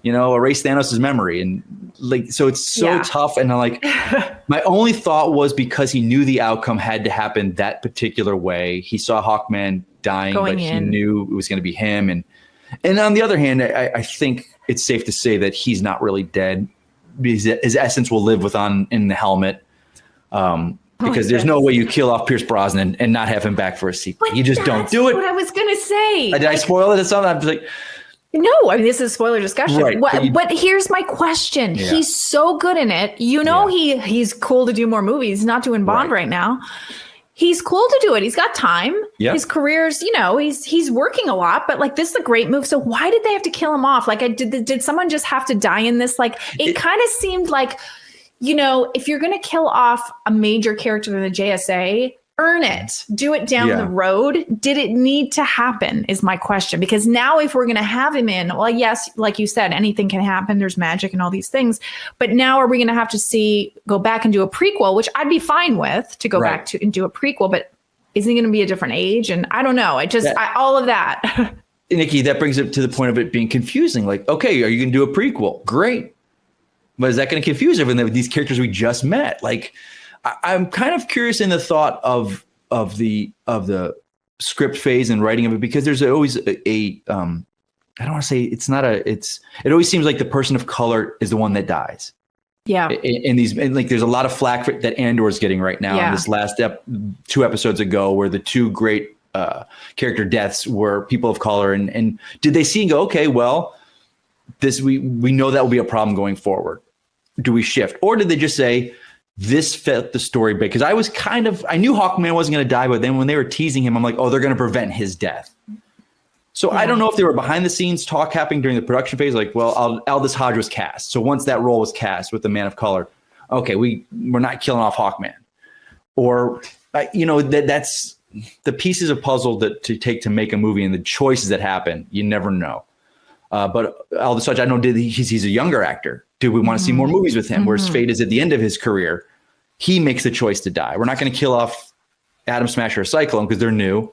Speaker 3: erase Thanos' memory? And like, so it's so tough. And I'm like, my only thought was because he knew the outcome had to happen that particular way. He saw Hawkman dying, but he knew it was going to be him. And on the other hand, I think it's safe to say that he's not really dead. His essence will live in the helmet. Because there's no way you kill off Pierce Brosnan and not have him back for a sequel. You just don't do it.
Speaker 1: What I was going to say.
Speaker 3: Did I spoil it or something? I'm like...
Speaker 1: No, I mean, this is a spoiler discussion.
Speaker 3: Right,
Speaker 1: but here's my question. Yeah. He's so good in it. He's cool to do more movies. He's not doing Bond right now. He's cool to do it. He's got time. Yep. His career's, he's working a lot, but like, this is a great move. So why did they have to kill him off? Like, did someone just have to die in this? Like, it kind of seemed like, if you're going to kill off a major character in the JSA, earn it, do it down the road. Did it need to happen is my question. Because now if we're going to have him in, well, yes, like you said, anything can happen. There's magic and all these things. But now are we going to have to go back and do a prequel, which I'd be fine with to go back to and do a prequel, but is he going to be a different age? And I don't know. All of that.
Speaker 3: Nikki, that brings it to the point of it being confusing. Like, okay, are you going to do a prequel? Great. But is that going to confuse everyone with these characters we just met? Like, I'm kind of curious in the thought of the script phase and writing of it, because there's always I don't want to say it always seems like the person of color is the one that dies.
Speaker 1: Yeah.
Speaker 3: In these, and like, there's a lot of flack that Andor's getting right now.
Speaker 1: Yeah.
Speaker 3: And this last 2 episodes ago, where the 2 great character deaths were people of color, and did they see and go, okay, well, this we know that will be a problem going forward. Do we shift, or did they just say this fit the story? Because I knew Hawkman wasn't going to die, but then when they were teasing him, I'm like, oh, they're going to prevent his death. So I don't know if they were behind the scenes talk happening during the production phase, like, well, Aldous Hodge was cast. So once that role was cast with the Man of Color, okay, we're not killing off Hawkman. Or, that's the pieces of puzzle to take to make a movie, and the choices that happen, you never know. But Aldous Hodge, I know he's a younger actor. Do we want to see more movies with him? Where his fate is at the end of his career. He makes the choice to die. We're not going to kill off Atom Smasher or Cyclone because they're new.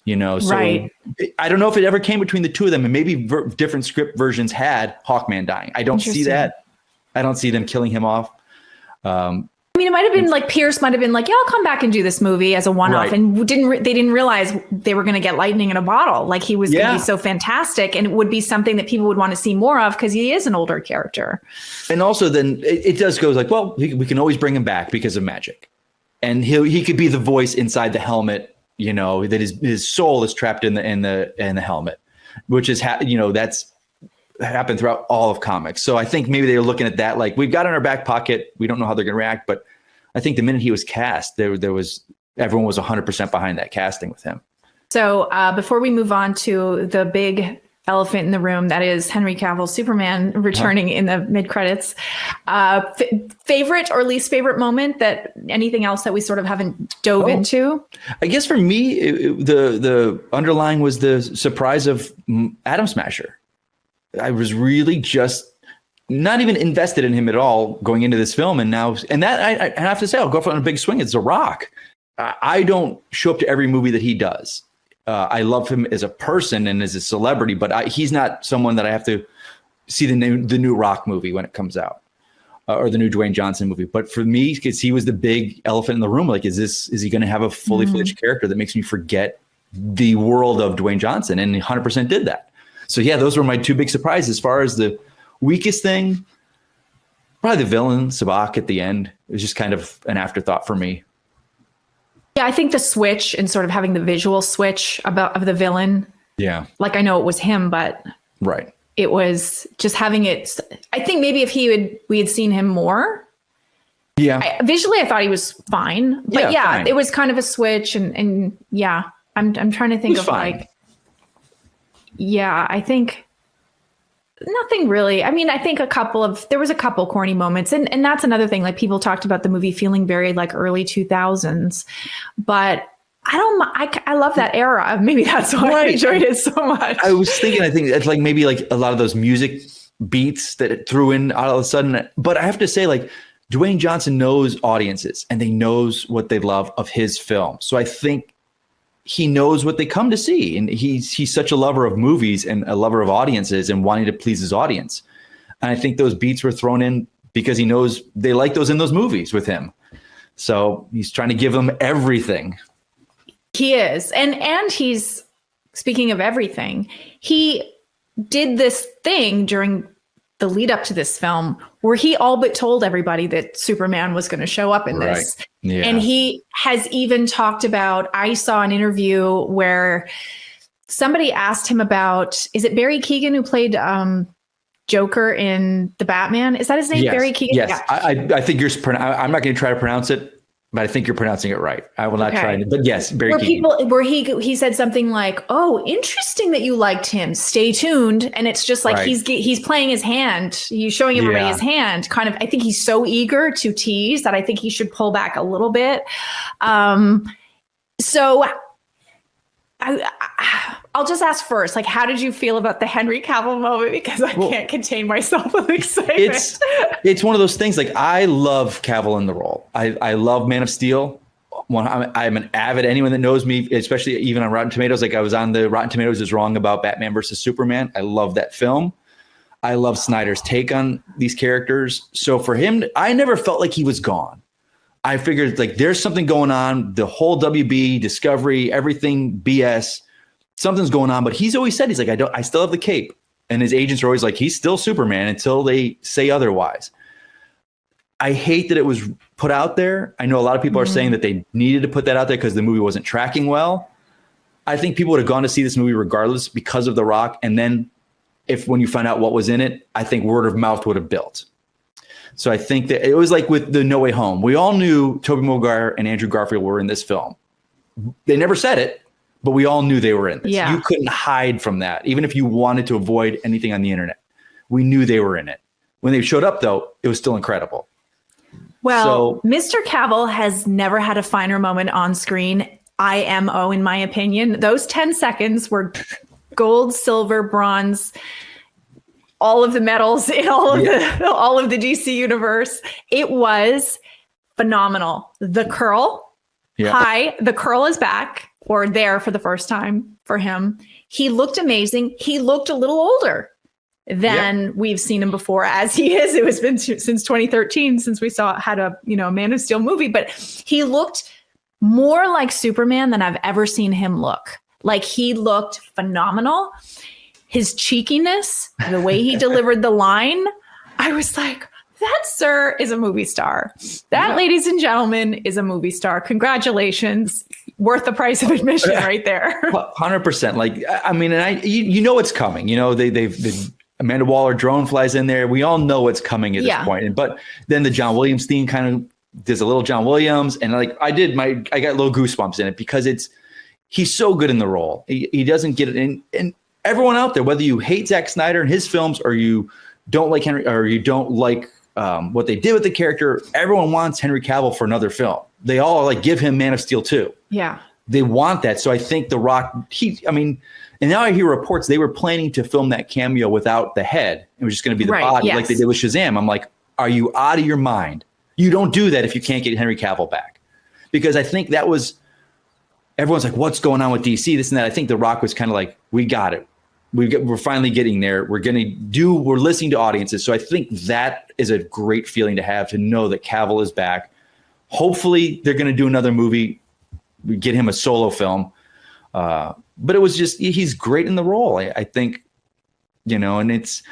Speaker 3: So right. I don't know if it ever came between the 2 of them, and maybe different script versions had Hawkman dying. I don't see that. I don't see them killing him off.
Speaker 1: It might have been like Pierce might have been like, yeah, I'll come back and do this movie as a one-off. Right. And they didn't realize they were going to get lightning in a bottle. Like, he was going to be so fantastic, and it would be something that people would want to see more of because he is an older character. And
Speaker 3: also then it does go like, well, we can always bring him back because of magic. And he could be the voice inside the helmet, that his soul is trapped in the helmet, which is, that's happened throughout all of comics. So I think maybe they were looking at that, like, we've got it in our back pocket. We don't know how they're going to react, but I think the minute he was cast, everyone was 100% behind that casting with him. So
Speaker 1: before we move on to the big elephant in the room, that is Henry Cavill's Superman returning in the mid-credits, favorite or least favorite moment, that anything else that we sort of haven't dove into?
Speaker 3: I guess for me, the underlying was the surprise of Atom Smasher. I was really just not even invested in him at all going into this film. And that I have to say, I'll go for on a big swing. It's The Rock. I don't show up to every movie that he does. I love him as a person and as a celebrity, but he's not someone that I have to see the new Rock movie when it comes out, or the new Dwayne Johnson movie. But for me, because he was the big elephant in the room, like, is he going to have a fully fledged character that makes me forget the world of Dwayne Johnson? And he 100% did that. So yeah, those were my 2 big surprises. As far as the weakest thing, probably the villain, Sabak, at the end. It was just kind of an afterthought for me.
Speaker 1: Yeah, I think the switch and sort of having the visual switch of the villain. Yeah. Like, I know it was him, but
Speaker 3: right.
Speaker 1: It was just having it. I think maybe if we had seen him more.
Speaker 3: Yeah.
Speaker 1: Visually, I thought he was fine. But
Speaker 3: fine.
Speaker 1: It was kind of a switch. And yeah, I'm trying to think of fine. Like, yeah, I think nothing really. I mean, I think there was a couple corny moments, and that's another thing. Like, people talked about the movie feeling very like early 2000s, but I love that era. Maybe that's why I enjoyed it so much.
Speaker 3: I think it's like maybe like a lot of those music beats that it threw in all of a sudden. But I have to say, like, Dwayne Johnson knows audiences, and they knows what they love of his film. So I think he knows what they come to see, and he's such a lover of movies and a lover of audiences and wanting to please his audience. And I think those beats were thrown in because he knows they like those in those movies with him. So he's trying to give them everything.
Speaker 1: He is. And he's, speaking of everything, he did this thing during the lead up to this film where he all but told everybody that Superman was going to show up in this. Yeah. And he has even talked about, I saw an interview where somebody asked him about, is it Barry Keoghan who played Joker in the Batman? Is that his name?
Speaker 3: Yes.
Speaker 1: Barry Keoghan?
Speaker 3: Yes.
Speaker 1: Yeah.
Speaker 3: I think I'm not going to try to pronounce it, but I think you're pronouncing it right. I will not try. But yes, Barry Keoghan.
Speaker 1: Where he said something like, "Oh, interesting that you liked him. Stay tuned." And it's just like he's playing his hand. He's showing everybody his hand. Kind of. I think he's so eager to tease that I think he should pull back a little bit. So I'll just ask first, like, how did you feel about the Henry Cavill moment? Because I can't contain myself with excitement.
Speaker 3: It's one of those things. Like, I love Cavill in the role. I love Man of Steel. I'm an avid, anyone that knows me, especially even on Rotten Tomatoes, like I was on the Rotten Tomatoes is wrong about Batman versus Superman. I love that film. I love Snyder's take on these characters. So for him, I never felt like he was gone. I figured, like, there's something going on. The whole WB, Discovery, everything BS, something's going on. But he's always said, he's like, I still have the cape. And his agents are always like, he's still Superman until they say otherwise. I hate that it was put out there. I know a lot of people are saying that they needed to put that out there because the movie wasn't tracking well. I think people would have gone to see this movie regardless because of The Rock. And then when you find out what was in it, I think word of mouth would have built. So I think that it was like with the No Way Home. We all knew Tobey Maguire and Andrew Garfield were in this film. They never said it, but we all knew they were in this.
Speaker 1: Yeah.
Speaker 3: You couldn't hide from that, even if you wanted to avoid anything on the internet. We knew they were in it. When they showed up, though, it was still incredible.
Speaker 1: Well, Mr. Cavill has never had a finer moment on screen. IMO, in my opinion. Those 10 seconds were gold, silver, bronze, all of the medals in all of the DC universe. It was phenomenal. The curl, the curl is back, or there for the first time for him. He looked amazing. He looked a little older than we've seen him before, as he is. It was been since 2013 since we had a Man of Steel movie, but he looked more like Superman than I've ever seen him look. Like, he looked phenomenal. His cheekiness, the way he delivered the line, I was like, that, sir, is a movie star. That, ladies and gentlemen, is a movie star. Congratulations. Worth the price of admission right there.
Speaker 3: 100%. Like, I mean, and you know what's coming. They've Amanda Waller drone flies in there. We all know what's coming at this point. But then the John Williams theme kind of, there's a little John Williams, and like I got little goosebumps in it because he's so good in the role. He doesn't get it in. And everyone out there, whether you hate Zack Snyder and his films, or you don't like Henry, or you don't like what they did with the character, everyone wants Henry Cavill for another film. They all like give him Man of Steel 2. Yeah, they want that. So I think The Rock. And now I hear reports they were planning to film that cameo without the head. It was just going to be the body, like they did with Shazam. I'm like, are you out of your mind? You don't do that if you can't get Henry Cavill back. Because I think that was, everyone's like, what's going on with DC, this and that. I think The Rock was kind of like, we got it. We're finally getting there. We're listening to audiences. So I think that is a great feeling to have, to know that Cavill is back. Hopefully they're going to do another movie. We get him a solo film. But it was just, he's great in the role. I think, and it's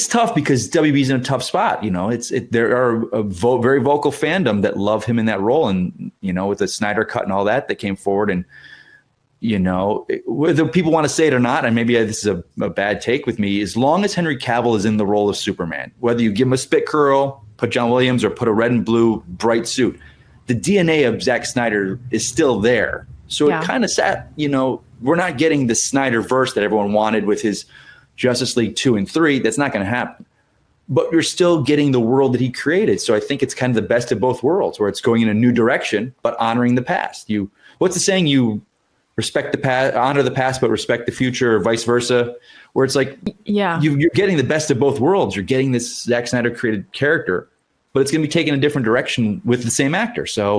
Speaker 3: tough because WB's in a tough spot. There are a very vocal fandom that love him in that role. And, with the Snyder cut and all that came forward, and, whether people want to say it or not, and maybe this is a bad take with me, as long as Henry Cavill is in the role of Superman, whether you give him a spit curl, put John Williams, or put a red and blue bright suit, the DNA of Zack Snyder is still there. So it kind of sat, we're not getting the Snyder verse that everyone wanted with his Justice League 2 and 3. That's not going to happen. But you're still getting the world that he created. So I think it's kind of the best of both worlds, where it's going in a new direction, but honoring the past. What's the saying? You respect the past, honor the past, but respect the future, or vice versa, where it's like, you're getting the best of both worlds. You're getting this Zack Snyder created character, but it's going to be taken a different direction with the same actor. So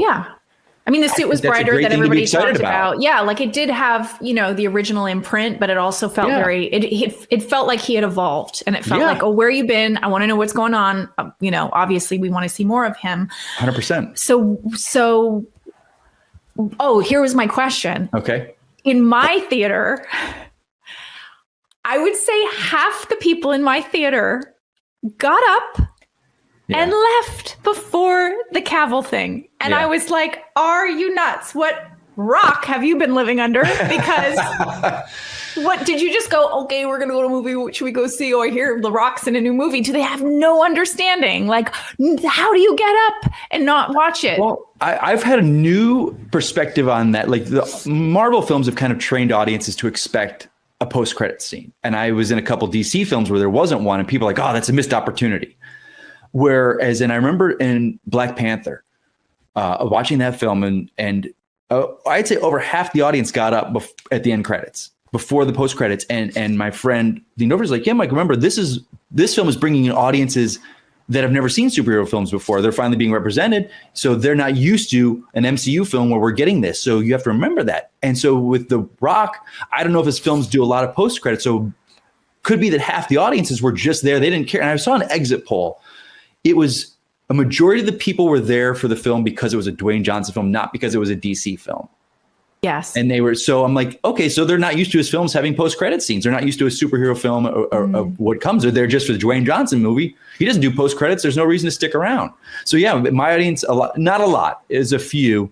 Speaker 3: the suit was brighter than everybody talked about. Yeah, like it did have, the original imprint, but it also felt it felt like he had evolved, and it felt like, oh, where you been? I want to know what's going on. Obviously we want to see more of him. 100%.
Speaker 1: So, here was my question. Okay. In my theater, I would say half the people in my theater got up and left before the Cavill thing. And I was like, are you nuts? What rock have you been living under? Because what did you just go, okay, we're going to go to a movie. What should we go see? Oh, I hear The Rock's in a new movie. Do they have no understanding? Like, how do you get up and not watch it?
Speaker 3: Well, I've had a new perspective on that. Like, the Marvel films have kind of trained audiences to expect a post-credit scene. And I was in a couple DC films where there wasn't one, and people are like, oh, that's a missed opportunity. Whereas, and I remember in Black Panther, watching that film, and I'd say over half the audience got up at the end credits, before the post credits, and my friend leaned over, was like, "Yeah, Mike, remember this film is bringing in audiences that have never seen superhero films before. They're finally being represented, so they're not used to an MCU film where we're getting this. So you have to remember that." And so with The Rock, I don't know if his films do a lot of post credits, so could be that half the audiences were just there; they didn't care. And I saw an exit poll. It was a majority of the people were there for the film because it was a Dwayne Johnson film, not because it was a DC film.
Speaker 1: Yes.
Speaker 3: And they were, so I'm like, okay, so they're not used to his films having post-credit scenes. They're not used to a superhero film or what comes. They're just for the Dwayne Johnson movie. He doesn't do post-credits. There's no reason to stick around. So yeah, my audience, not a lot, is a few.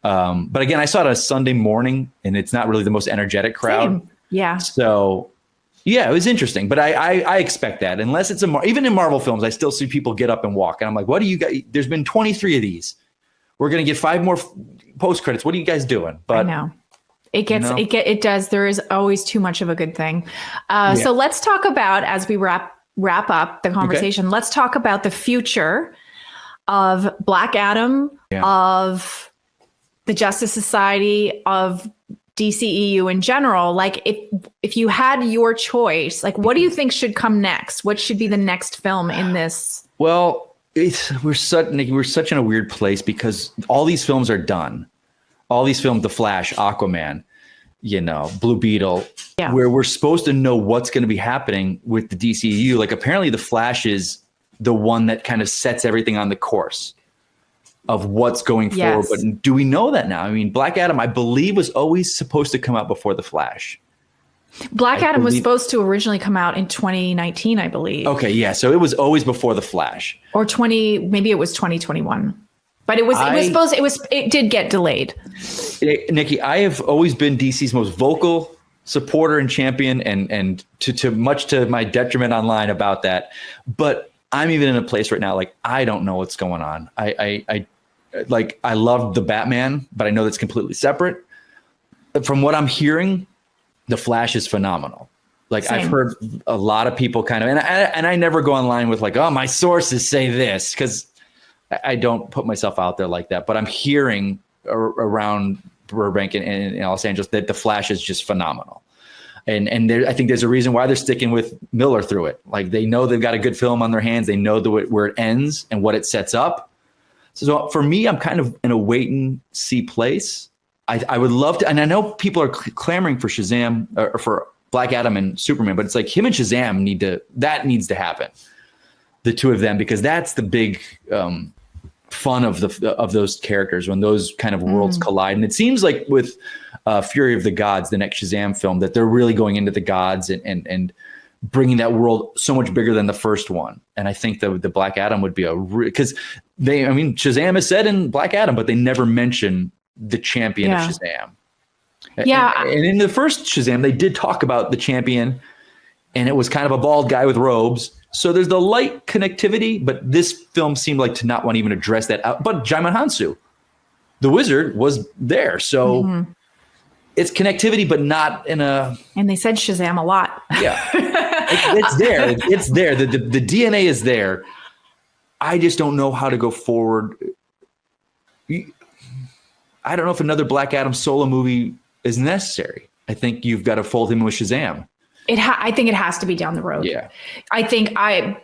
Speaker 3: But again, I saw it on a Sunday morning, and it's not really the most energetic crowd.
Speaker 1: Same. Yeah.
Speaker 3: So yeah, it was interesting. But I expect that. Unless it's even in Marvel films, I still see people get up and walk. And I'm like, what do you guys, there's been 23 of these. We're going to get 5 more post credits. What are you guys doing? But
Speaker 1: I know it does. There is always too much of a good thing. So let's talk about, as we wrap up the conversation, let's talk about the future of Black Adam, of the Justice Society, of DCEU in general. Like if you had your choice, like what do you think should come next? What should be the next film in this?
Speaker 3: Well, we're such in a weird place because all these films are done. All these films, The Flash, Aquaman, Blue Beetle, where we're supposed to know what's going to be happening with the DCEU. Like apparently The Flash is the one that kind of sets everything on the course of what's going forward. But do we know that now? I mean, Black Adam, I believe, was always supposed to come out before The Flash.
Speaker 1: Black Adam was supposed to originally come out in 2019, I believe.
Speaker 3: Okay, yeah. So it was always before The Flash.
Speaker 1: Or maybe it was 2021. But it did get delayed.
Speaker 3: Nikki, I have always been DC's most vocal supporter and champion, and to much to my detriment online about that. But I'm even in a place right now, like I don't know what's going on. I love the Batman, but I know that's completely separate. From what I'm hearing, The Flash is phenomenal. Like Same. I've heard a lot of people kind of, and I never go online with like, oh, my sources say this, because I don't put myself out there like that. But I'm hearing around Burbank and Los Angeles that The Flash is just phenomenal. And I think there's a reason why they're sticking with Miller through it. Like they know they've got a good film on their hands. They know where it ends and what it sets up. So for me, I'm kind of in a wait and see place. I would love to, and I know people are clamoring for Shazam or for Black Adam and Superman, but it's like him and Shazam needs to happen. The two of them, because that's the big fun of those characters when those kind of worlds collide. And it seems like with Fury of the Gods, the next Shazam film, that they're really going into the gods and bringing that world so much bigger than the first one. And I think the Black Adam would be because Shazam is said in Black Adam, but they never mention the champion of Shazam.
Speaker 1: Yeah.
Speaker 3: And in the first Shazam, they did talk about the champion, and it was kind of a bald guy with robes. So there's the light connectivity, but this film seemed like to not want to even address that. But Jaimin Hansu, the wizard, was there. So it's connectivity, but not in a... And
Speaker 1: they said Shazam a lot.
Speaker 3: Yeah. It's there. It's there. The DNA is there. I just don't know how to go forward. I don't know if another Black Adam solo movie is necessary. I think you've got to fold him with Shazam.
Speaker 1: I think it has to be down the road.
Speaker 3: Yeah.
Speaker 1: I think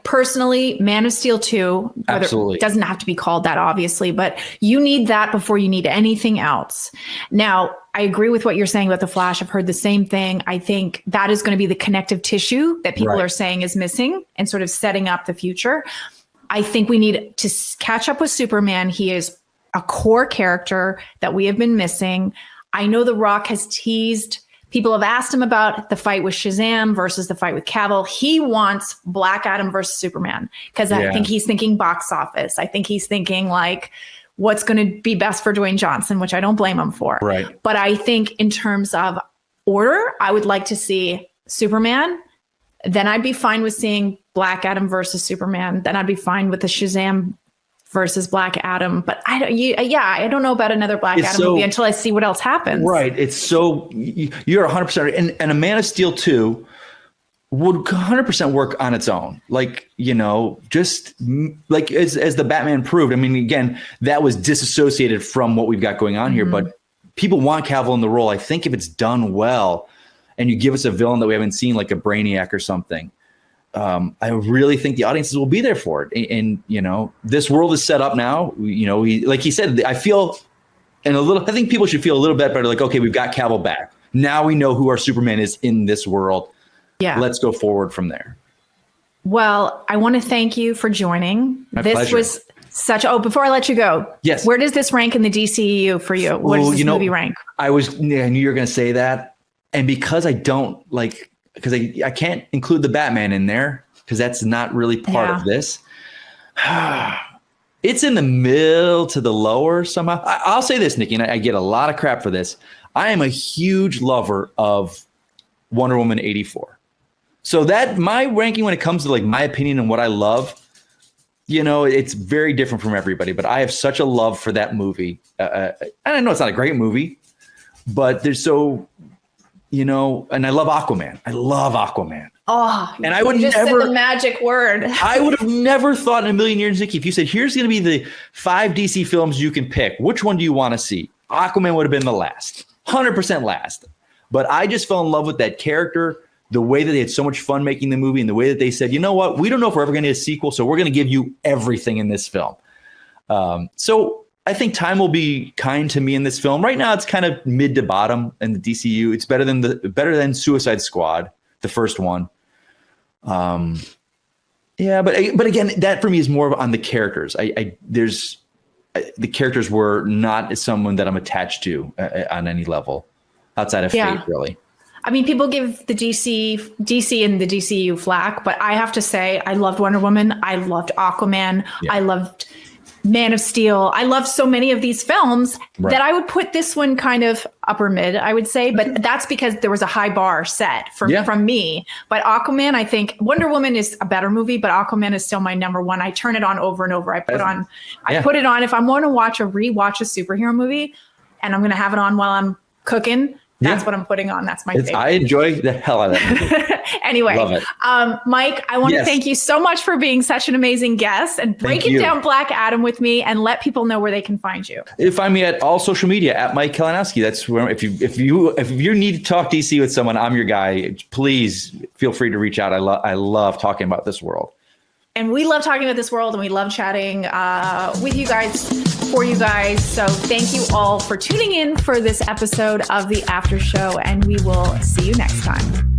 Speaker 1: personally, Man of Steel 2, it doesn't have to be called that, obviously, but you need that before you need anything else. Now, I agree with what you're saying about The Flash. I've heard the same thing. I think that is going to be the connective tissue that people are saying is missing and sort of setting up the future. I think we need to catch up with Superman. He is a core character that we have been missing. I know The Rock has teased. People have asked him about the fight with Shazam versus the fight with Cavill. He wants Black Adam versus Superman because I think he's thinking box office. I think he's thinking like what's going to be best for Dwayne Johnson, which I don't blame him for.
Speaker 3: Right.
Speaker 1: But I think in terms of order, I would like to see Superman. Then I'd be fine with seeing Black Adam versus Superman. Then I'd be fine with the Shazam versus Black Adam, but I don't know about another Black Adam movie until I see what else happens.
Speaker 3: Right. It's so you're 100%, and a Man of Steel 2 would 100% work on its own. Like, just like as the Batman proved. I mean, again, that was disassociated from what we've got going on here, but people want Cavill in the role. I think if it's done well, and you give us a villain that we haven't seen, like a Brainiac or something. I really think the audiences will be there for it. And this world is set up now. Like he said, I think people should feel a little bit better. Like, okay, we've got Cavill back. Now we know who our Superman is in this world. Yeah. Let's go forward from there.
Speaker 1: Well, I want to thank you for joining.
Speaker 3: My pleasure.
Speaker 1: Was Before I let you go,
Speaker 3: yes.
Speaker 1: Where does this rank in the DCEU for you? Where does this movie rank?
Speaker 3: I knew you were going to say that. And because I can't include the Batman in there because that's not really part of this. It's in the middle to the lower somehow. I'll say this, Nikki, and I get a lot of crap for this. I am a huge lover of Wonder Woman 84. So that my ranking when it comes to like my opinion and what I love, it's very different from everybody, but I have such a love for that movie. And I know it's not a great movie, but there's and I love Aquaman. I love Aquaman.
Speaker 1: Oh,
Speaker 3: and I would
Speaker 1: just
Speaker 3: never
Speaker 1: said the magic word.
Speaker 3: I would have never thought in a million years, Nikki, if you said, here's going to be the 5 DC films you can pick, which one do you want to see? Aquaman would have been the last, 100% last. But I just fell in love with that character, the way that they had so much fun making the movie and the way that they said, you know what, we don't know if we're ever going to get a sequel, so we're going to give you everything in this film. So I think time will be kind to me in this film. Right now, it's kind of mid to bottom in the DCU. It's better than Suicide Squad, the first one. Yeah, but again, that for me is more on the characters. The characters were not someone that I'm attached to on any level outside of Fate, really.
Speaker 1: I mean, people give the DC and the DCU flack, but I have to say, I loved Wonder Woman. I loved Aquaman. Yeah. I loved Man of Steel. I love so many of these films that I would put this one kind of upper mid, I would say, but that's because there was a high bar set from me. But Aquaman, I think Wonder Woman is a better movie, but Aquaman is still my number one. I turn it on over and over. I put it on if I'm going to rewatch a superhero movie and I'm going to have it on while I'm cooking. That's what I'm putting on. That's my favorite.
Speaker 3: I enjoy the hell out of that.
Speaker 1: Anyway,
Speaker 3: love it.
Speaker 1: Mike, I want to thank you so much for being such an amazing guest and breaking down Black Adam with me, and let people know where they can find you.
Speaker 3: You find me at all social media at Mike Kalinowski. That's where if you need to talk DC with someone, I'm your guy. Please feel free to reach out. I love talking about this world.
Speaker 1: And we love talking about this world, and we love chatting with you guys, for you guys. So thank you all for tuning in for this episode of the After Show, and we will see you next time.